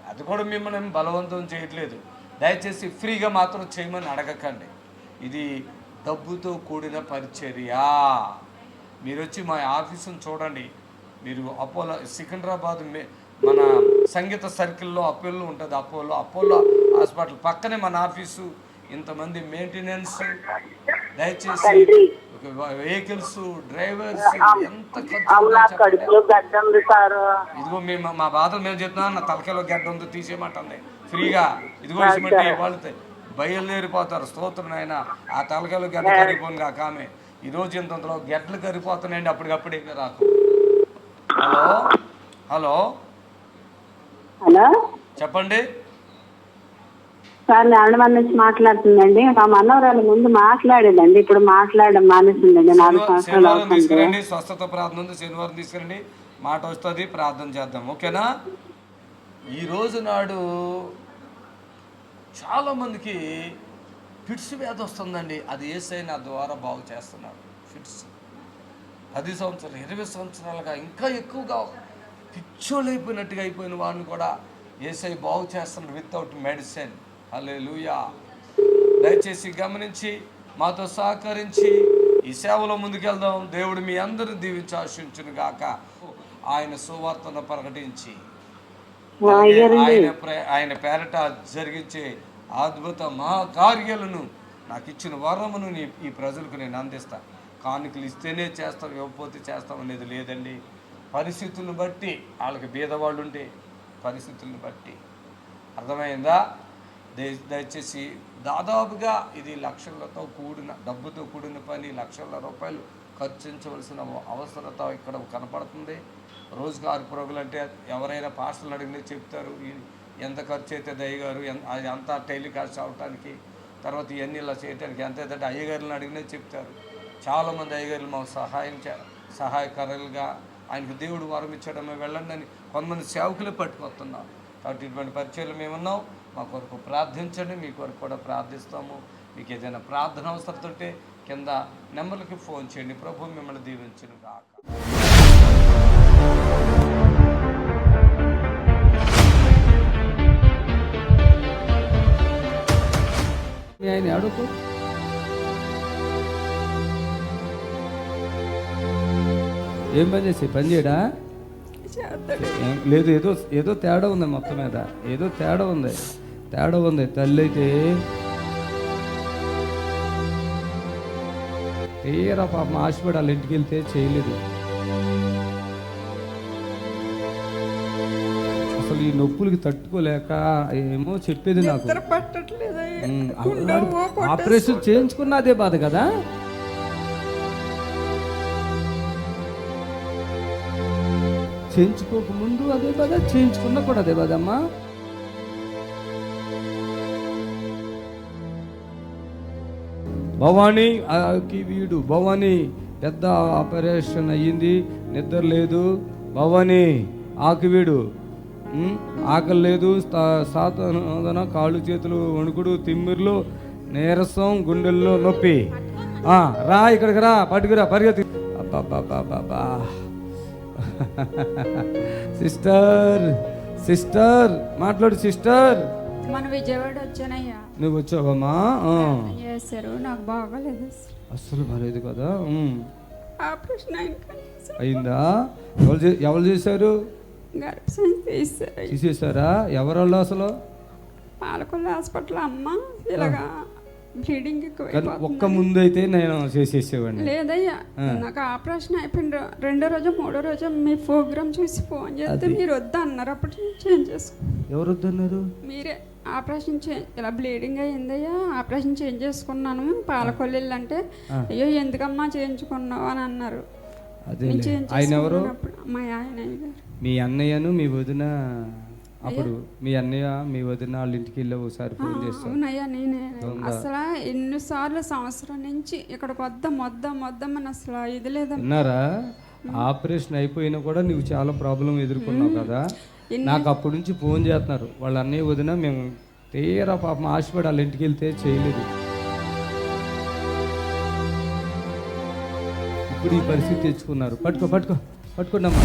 అది కూడా మిమ్మల్ని బలవంతం చేయట్లేదు. దయచేసి ఫ్రీగా మాత్రం చేయమని అడగకండి. ఇది డబ్బుతో కూడిన పరిచర్య. మీరు వచ్చి మా ఆఫీసును చూడండి. మీరు అపోలో సికింద్రాబాద్ మన సంగీత సర్కిల్లో అపోలో ఉంటుంది. అపోలో హాస్పిటల్ పక్కనే మన ఆఫీసు. ఇంతమంది మెయింటెనెన్స్, దయచేసి వెహికల్స్, డ్రైవర్స్ ఎంత ఇదిగో మేము మా బాధలు మేము చెప్తున్నాం. నా తలకాయలో గడ్డ ఉందో తీసేయమంటుంది ఫ్రీగా. ఇదిగో ఇటువంటి వాళ్ళు బయలుదేరిపోతారు. స్తోత్రం ఆయన. ఆ తలకాయలో గడ్డ కరిగిపోను కాక ఆమె ఈరోజు ఇంతలో గడ్డలు కరిగిపోతున్నాయండి అప్పటికప్పుడే రాకు. హలో హలో హలో చెప్పండి సార్. నారాయణవరం నుంచి మాట్లాడుతుందండి. మా మనవరాలు ముందు మాట్లాడేదండి, ఇప్పుడు మాట్లాడడం మానేసిందండి. 4 సంవత్సరాలు తీసుకురండి. స్వస్థత ప్రార్థన ఉంది, శనివారం తీసుకురండి. మాట వస్తుంది, ప్రార్థన చేద్దాం. ఓకేనా? ఈ రోజు నాడు చాలామందికి ఫిట్స్ వ్యాధి వస్తుందండి. అది యేసయ్య నా ద్వారా బాగు చేస్తున్నాడు. ఫిట్స్ 10 సంవత్సరాలు 20 సంవత్సరాలుగా ఇంకా ఎక్కువగా పిచ్చోళ్ళైపోయినట్టుగా అయిపోయిన వాళ్ళని కూడా యేసయ్య బాగు చేస్తున్నాడు వితౌట్ మెడిసిన్. హల్లెలూయా. దయచేసి గమనించి మాతో సహకరించి ఈ సేవలో ముందుకెళ్దాం. దేవుడు మీ అందరూ దీవించి ఆశించును గాక. ఆయన సువార్తను ప్రకటించి ఆయన పేరట జరిగించే అద్భుత మహాకార్యాలను నాకు ఇచ్చిన వరమును ఈ ప్రజలకు నేను అందిస్తాను. కానుకలు ఇస్తేనే చేస్తాం, ఇవ్వకపోతే చేస్తాం అనేది లేదండి. పరిస్థితులను బట్టి, వాళ్ళకి బీదవాళ్ళు ఉంటే పరిస్థితులను బట్టి. అర్థమైందా? దయచేసి దాదాపుగా ఇది లక్షలతో కూడిన డబ్బుతో కూడిన పని. లక్షల రూపాయలు ఖర్చించవలసిన అవసరత ఇక్కడ కనపడుతుంది. రోజుగారు పురుగులు అంటే ఎవరైనా పాస్టర్లు అడిగినా చెప్తారు ఎంత ఖర్చు అవుతుంది అయ్యగారు, అది అంతా టెలికాస్ట్ అవడానికి, తర్వాత ఇవన్నీ ఇలా చేయడానికి ఎంత అవుతుందంటే అయ్యగారులను అడిగినా చెప్తారు. చాలామంది అయ్యగారులు మాకు సహాయకరులుగా ఆయనకు దేవుడు వరం ఇచ్చడమే వెళ్ళండి అని కొంతమంది సేవకులే పట్టుకొస్తున్నాం. కాబట్టి ఇటువంటి పరిచయాలు మేమున్నాం. మా కొరకు ప్రార్థించండి, మీ కొరకు కూడా ప్రార్థిస్తాము. మీకు ఏదైనా ప్రార్థన అవసరం ఉంటే కింద నెంబర్లకి ఫోన్ చేయండి. ప్రభు మిమ్మల్ని దీవించును గాక. ఆయన అడుగు ఏం పని చేసి పని చేయడా? లేదు, ఏదో తేడా ఉంది. మొత్తం మీద ఏదో తేడా ఉంది. తల్లి అయితే తీరా పాపం ఆశపడి వాళ్ళ ఇంటికి వెళ్తే చేయలేదు. అసలు ఈ నొప్పులకి తట్టుకోలేక ఏమో చెప్పేది నాకు. ఆపరేషన్ చేయించుకున్నదే బాధ కదా. చేయించుకోక ముందు అదే బాధ, చేయించుకున్నా కూడా అదే బాధ అమ్మా. భవానీ వీడు భవానీ పెద్ద ఆపరేషన్ అయ్యింది, నిద్ర లేదు. భవానీ ఆకివీడు, ఆకలి లేదు, సాధన, కాళ్ళు చేతులు వణుకుడు, తిమ్మిర్లు, నీరసం, గుండెల్లో నొప్పి. రా ఇక్కడికి రా, పట్టుకురా, పరిగెత్తి. అబ్బా సిస్టర్, సిస్టర్ మాట్లాడు సిస్టర్. మన విజయవాడ వచ్చానయ్యా. నువ్వు వచ్చావమ్మా? చేశారు, నాకు బాగాలేదు అస్సలు బాగాలేదు కదా. ఆపరేషన్ అయిందా? ఎవరు చేశారు? తీసేశారా? ఎవరు అసలు? పాలకొల్లు హాస్పిటల్ అమ్మ. ఇలాగా బ్లీడింగ్ ఒక్క ముందు అయితే నేను చేసేసేవాడిని. లేదయ్యా, నాకు ఆపరేషన్ అయిపోయింది. రెండో రోజు మూడో రోజు మీ ప్రోగ్రామ్ చూసి ఫోన్ చేస్తే మీరు వద్దా అన్నారు. అప్పుడు చేంజ్ చేసుకో. ఎవరు వద్దన్నారు? మీరే. ఆపరేషన్ ఇలా బ్లీడింగ్ అయ్యిందయ్యా, ఆపరేషన్ చేంజ్ చేసుకున్నాను పాలకొల్లు అంటే, అయ్యో ఎందుకమ్మా చేయించుకున్నావు అని అన్నారు. ఆయన ఎవరు? మా ఆయన. మీ అన్నయ్యను మీ వదిన, అప్పుడు మీ అన్నయ్య మీ వదిన వాళ్ళ ఇంటికి వెళ్ళి ఒకసారి ఫోన్ చేస్తాను. అవునయ్యా, నేనే. అసలు ఎన్నిసార్లు సంవత్సరం నుంచి ఇక్కడికి వద్దామని అసలు ఇది లేదన్నారా. ఆపరేషన్ అయిపోయినా కూడా నువ్వు చాలా ప్రాబ్లం ఎదుర్కొన్నావు కదా. నాకు అప్పటి నుంచి ఫోన్ చేస్తున్నారు వాళ్ళ అన్నయ్య వదిన, మేము తీరా పాపం ఆశపడి వాళ్ళ ఇంటికి వెళ్తే చేయలేదు. ఇప్పుడు ఈ పరిస్థితి తెచ్చుకున్నారు. పట్టుకున్నామ్మా.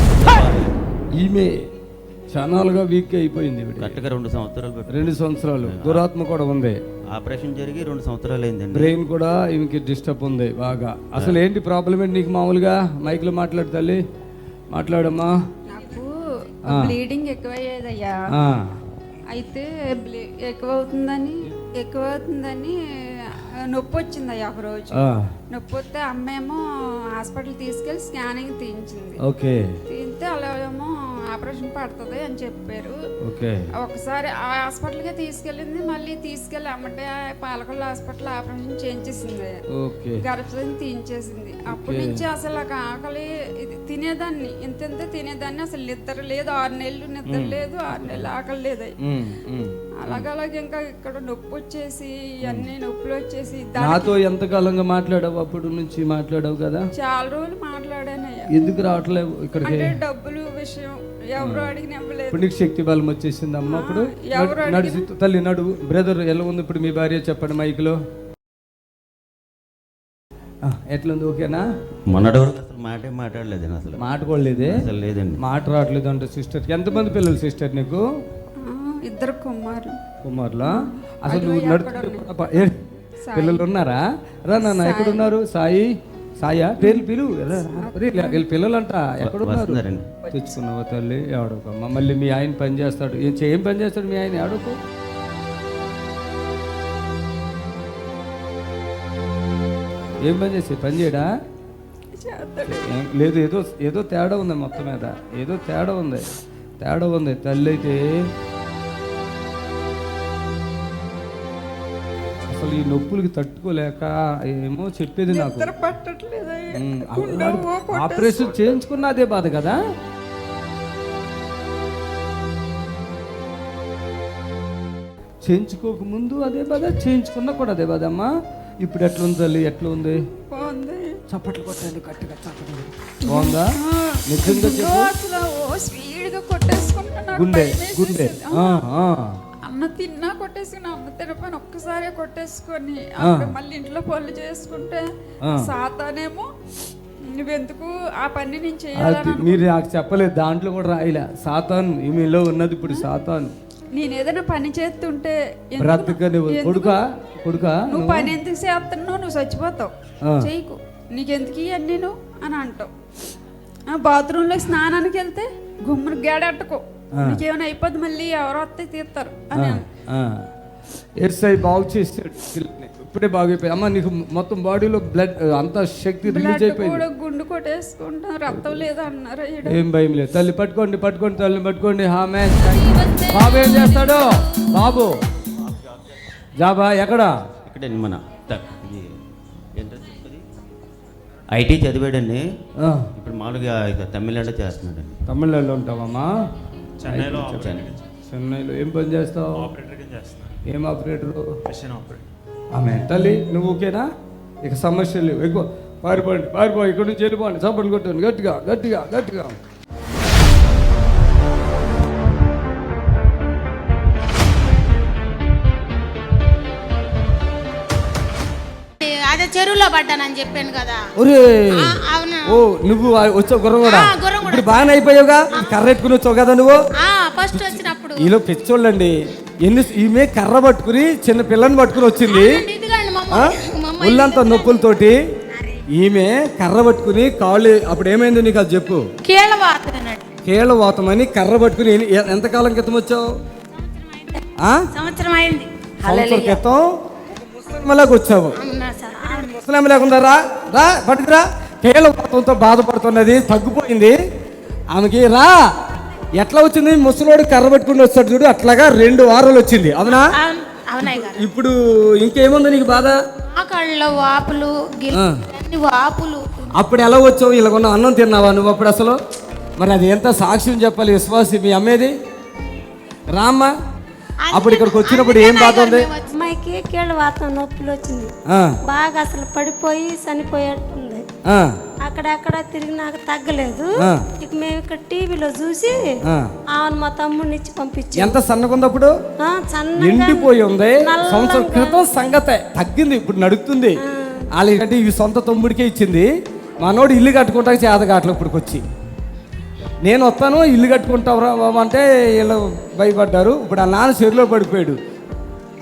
ఈమె ఛానల్గా వీక్ అయిపోయింది. కరెక్ట్గా 2 సంవత్సరాలు. 2 సంవత్సరాలు. దురాత్మ కూడా ఉంది. ఆపరేషన్ జరిగి 2 సంవత్సరాలు అయిందండి. బ్రెయిన్ కూడా ఈమెకి డిస్టర్బ్ ఉంది బాగా. అసలు ఏంటి ప్రాబ్లం ఏంటి నీకు? మామూలుగా మైక్లో మాట్లాడు తల్లి, మాట్లాడమ్మా. నాకు బ్లీడింగ్ ఎక్కువయ్యేదయ్యా. అయితే ఎక్కువ అవుతుందని నొప్పి వచ్చిందయ్యా. ఒక రోజు నొప్పి వస్తే అమ్మేమో హాస్పిటల్ తీసుకెళ్ళి స్కానింగ్ తీయించింది. తీస్తే అలా ఏమో ఆపరేషన్ పడుతుంది అని చెప్పారు. ఒకసారి ఆ హాస్పిటల్కే తీసుకెళ్ళింది, మళ్ళీ తీసుకెళ్ళి అమ్మటే పాలకొల్లు హాస్పిటల్ ఆపరేషన్ చేయించేసింది, గర్భసంచి తీయించేసింది. అప్పటి నుంచి అసలు నాకు ఆకలి తినేదాన్ని, ఇంత తినేదాన్ని. అసలు నిద్ర లేదు, 6 నెలలు నిద్ర లేదు, 6 నెలలు ఆకలి లేదు. అలాగలాగే ఇంకా ఇక్కడ నొప్పి వచ్చేసి ఇవన్నీ నొప్పులు వచ్చేసి. నాతో ఎంతకాలంగా మాట్లాడావు? అప్పుడు నుంచి మాట్లాడావు కదా. చాలా రోజులు మాట్లాడానయ్యా. ఎందుకు రావట్లేవు ఇక్కడికి? డబ్బులు విషయం ఎవరు అడిగిన ఇప్పుడు నీకు శక్తి బలం వచ్చేసింది అమ్మ. అప్పుడు నడిచి తల్లి నడువు. బ్రదర్ ఎలా ఉంది ఇప్పుడు మీ భార్య? చెప్పండి మైక్లో. ఎట్లుంది? ఓకేనా? మొన్నటి వరకు అసలు మాట్లాడలేదు. అసలు మాట్లాడలేదే? అసలు లేదండి. మాట రావట్లేదు అంటే సిస్టర్. ఎంతమంది పిల్లలు సిస్టర్ నీకు? 2 కుమారులా? అసలు నువ్వు నడుపు పిల్లలు ఉన్నారా? రా నాన్న, ఎక్కడున్నారు? సాయా పేర్లు పిలువు. పిల్లలు అంట ఎక్కడున్నారు? తెచ్చుకున్నావా తల్లి? ఎవడోకమ్మ. మళ్ళీ మీ ఆయన పని చేస్తాడు. ఏం పని చేస్తాడు మీ ఆయన? ఎవడోకో. ఏం పని చేస్తే? పని చేయడా? లేదు, ఏదో తేడా ఉంది మొత్తం మీద. ఏదో తేడా ఉంది. తల్లి అయితే అసలు ఈ నొప్పులకి తట్టుకోలేక ఏమో చెప్పేది నాకు. ఆపరేషన్ చేయించుకున్న అదే బాధ కదా. చేయించుకోక ముందు అదే బాధ, చేయించుకున్నా కూడా అదే బాధ అమ్మా. ఇప్పుడు ఎట్లుంది తల్లి? ఎట్లా ఉంది? చప్పట్లు కొట్టండి గట్టిగా. చప్పట్లు బాగుందా? నిజంగా గుండె అన్న తిన్నా కొట్టేసుకుని, అమ్మ తినపని ఒక్కసారి కొట్టేసుకొని మళ్ళీ ఇంట్లో పనులు చేసుకుంటే సాతానేమో నువ్వెందుకు ఆ పని నేను చేయాలి. మీరు నాకు చెప్పలేదు, దాంట్లో కూడా రాయలే. సాతాన్ ఈమెలో ఉన్నది ఇప్పుడు. సాతాన్ నేను ఏదైనా పని చేస్తుంటే కొడుకా నువ్వు పని ఎందుకు చేస్తున్నావు, నువ్వు చచ్చిపోతావు, చేయకు, నీకెందుకు ఇవన్నీ నువ్వు అని అంటావు. బాత్రూంలో స్నానానికి వెళ్తే గుమ్మను గేడట్టుకో, నీకేమైనా అయిపోద్ది, మళ్ళీ ఎవరో వస్తే తీస్తారు అని. ఎస్ఐ బాగు చేసాడు, ఇప్పుడే బాగైపోయి. అమ్మ నీకు మొత్తం బాడీలో బ్లడ్ అంత శక్తి రిలీజ్ అయిపోయింది. గుండు కొట్టేసుకుంటాం, రక్తం లేదు అన్నారు. ఏం భయం లేదు తల్లి. పట్టుకోండి తల్లిని పట్టుకోండి. బాబు ఏం చేస్తాడు? బాబు జాబా ఎక్కడ? ఇక్కడే మన ఐటీ చదివాడండి. ఇప్పుడు మామూలుగా తమిళనాడు చేస్తున్నాడండి. తమిళనాడులో ఉంటావమ్మా? చెన్నైలో. చెన్నైలో ఏం పని చేస్తావు? ఆపరేటర్గా చేస్తున్నాను. ఏం ఆపరేటరు? Machine operator. ఆమె తల్లి నువ్వు ఓకేనా? ఇక సమస్యలు లేవు. ఎక్కువ పారిపోయి ఇక్కడ నుంచి వెళ్ళిపోండి. చప్పట్లు కొట్టండి గట్టిగా గట్టిగా గట్టిగా. అదే చెరువులో పడ్డానని చెప్పాను కదా. ఓ నువ్వు వచ్చావు గుర్రం కూడా. ఇప్పుడు బాగానే అయిపోయావుగా. కర్ర ఎట్టుకుని వచ్చావు కదా నువ్వు. ఫస్ట్ వచ్చినప్పుడు ఈలో పెచ్చోళ్ళండి. ఈమె కర్ర పట్టుకుని చిన్న పిల్లని పట్టుకుని వచ్చింది. ఒళ్ళంతా నొప్పులతోటి ఈమె కర్ర పట్టుకుని కాళ్ళు. అప్పుడు ఏమైంది నీకు అది చెప్పు. కీళ్ళవాతం అని కర్ర పట్టుకుని ఎంతకాలం క్రితం వచ్చావు? సంవత్సరం అయింది. సంవత్సరం క్రితం ముస్లింలాగా వచ్చావు. ముస్లిం లేకుండా రా రా పట్టుకురా. కీళ్ళవాతంతో బాధపడుతున్నది, తగ్గిపోయింది ఆమెకి. రా ఎట్లా వచ్చింది? ముసలోడు కర్ర పట్టుకుని వస్తాడు చూడు, అట్లాగా 2 వారాలు వచ్చింది. అవునా? ఇప్పుడు ఇంకేముంది నీకు బాధ? వాపులు వాపులు. అప్పుడు ఎలా వచ్చావు? ఇలాగొన్న అన్నం తిన్నావా నువ్వు అప్పుడు అసలు? మరి అది ఎంత సాక్ష్యం చెప్పాలి విశ్వాసి మీ అమ్మేది. రామ్మా, అప్పుడు ఇక్కడికి వచ్చినప్పుడు ఏం బాధ ఉంది? అమ్మాయికి కీళ్ళ వాతం నొప్పులు వచ్చింది బాగా, అసలు పడిపోయి చనిపోయేట్టుంది. అక్కడక్కడ తిరిగి నాకు తగ్గలేదు. ఇక మేము ఇక్కడ టీవీలో చూసి ఆమెను మా తమ్ముడిని ఇచ్చి పంపించి. ఎంత సన్నగుంది అప్పుడు? ఎండిపోయి ఉంది. సంవత్సరం క్రితం సంగతే తగ్గింది, ఇప్పుడు నడుస్తుంది. అలాగంటే ఇవి సొంత తమ్ముడికే ఇచ్చింది. మనోడు ఇల్లు కట్టుకుంటా చేతగాట్లు. ఇప్పటికి వచ్చి నేను వస్తాను ఇల్లు కట్టుకుంటావురా బాబు అంటే వీళ్ళు భయపడ్డారు. ఇప్పుడు ఆ నాన్న చెరువులో పడిపోయాడు.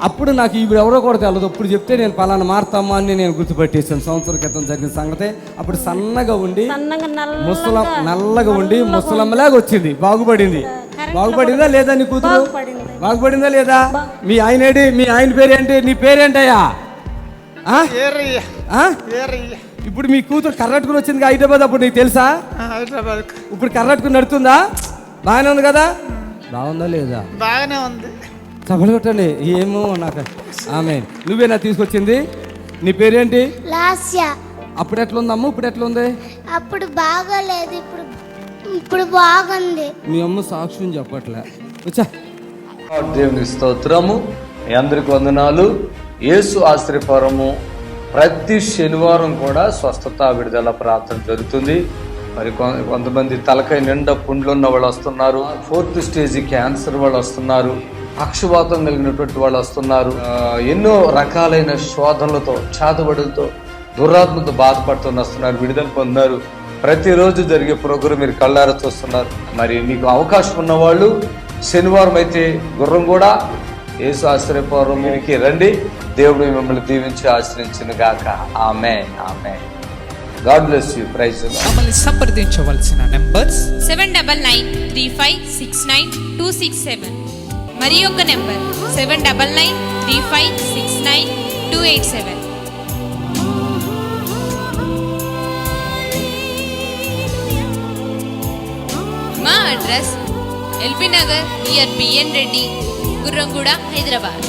అప్పుడు నాకు ఇవి ఎవరో కూడా తెలియదు. అప్పుడు చెప్తే నేను పలానా మారుతామా అని నేను గుర్తుపెట్టేసాను. సంవత్సరం క్రితం జరిగిన సంగతే. అప్పుడు సన్నగా ఉండి నల్లగా ఉండి ముసలమ్మలాగా వచ్చింది. బాగుపడింది. బాగుపడిందా లేదా నీ కూతురు? బాగుపడిందా లేదా? మీ ఆయనేడి? మీ ఆయన పేరేంటి? నీ పేరేంటయ్యా? ఇప్పుడు మీ కూతురు కర్రట్టుకుని వచ్చింది హైదరాబాద్. అప్పుడు నీకు తెలుసా? ఇప్పుడు కర్రట్టుకుని నడుతుందా? బాగానే ఉంది కదా? బాగుందా లేదా? బాగానే ఉంది. చప్పట్లు కొట్టండి. ఏమో నాకు. ఆమె నువ్వేనా తీసుకొచ్చింది? నీ పేరేంటి? అప్పుడు ఎట్లుందమ్మ? ఇప్పుడు ఎట్లుంది? అప్పుడు బాగాలేదు, ఇప్పుడు బాగుంది. మీ అమ్మ సాక్ష్యం చెప్పట్లే. వచ్చా. దేవునికి స్తోత్రము. మీ అందరికి వందనాలు. యేసు ఆశ్రయపురము ప్రతి శనివారం కూడా స్వస్థత విడుదల ప్రార్థన జరుగుతుంది. మరి కొంతమంది తలకాయ నిండా పుండ్లు ఉన్న వాళ్ళు వస్తున్నారు. 4th స్టేజ్ క్యాన్సర్ వాళ్ళు వస్తున్నారు. పక్షవాతం కలిగినటువంటి వాళ్ళు వస్తున్నారు. ఎన్నో రకాలైన శోధనలతో, చేతబడులతో, దురాత్మతో బాధపడుతూ వస్తున్నారు. విడుదల పొందారు. ప్రతిరోజు జరిగే ప్రోగ్రాం మీరు కళ్ళారా చూస్తున్నారు. మరి మీకు అవకాశం ఉన్నవాళ్ళు శనివారం అయితే గుర్రం కూడా యేసు ఆశ్రయపురంకి రండి. దేవుడు మిమ్మల్ని దీవించి ఆశ్రయించును గాక. Amen amen. God bless you. Praise the Lord. మమ్మల్ని సంప్రదించవలసిన నంబర్స్ 7993569267 మరి ఒక నంబర్ 7993569287. మా address LB Nagar near BN Reddy, Gurramguda, Hyderabad.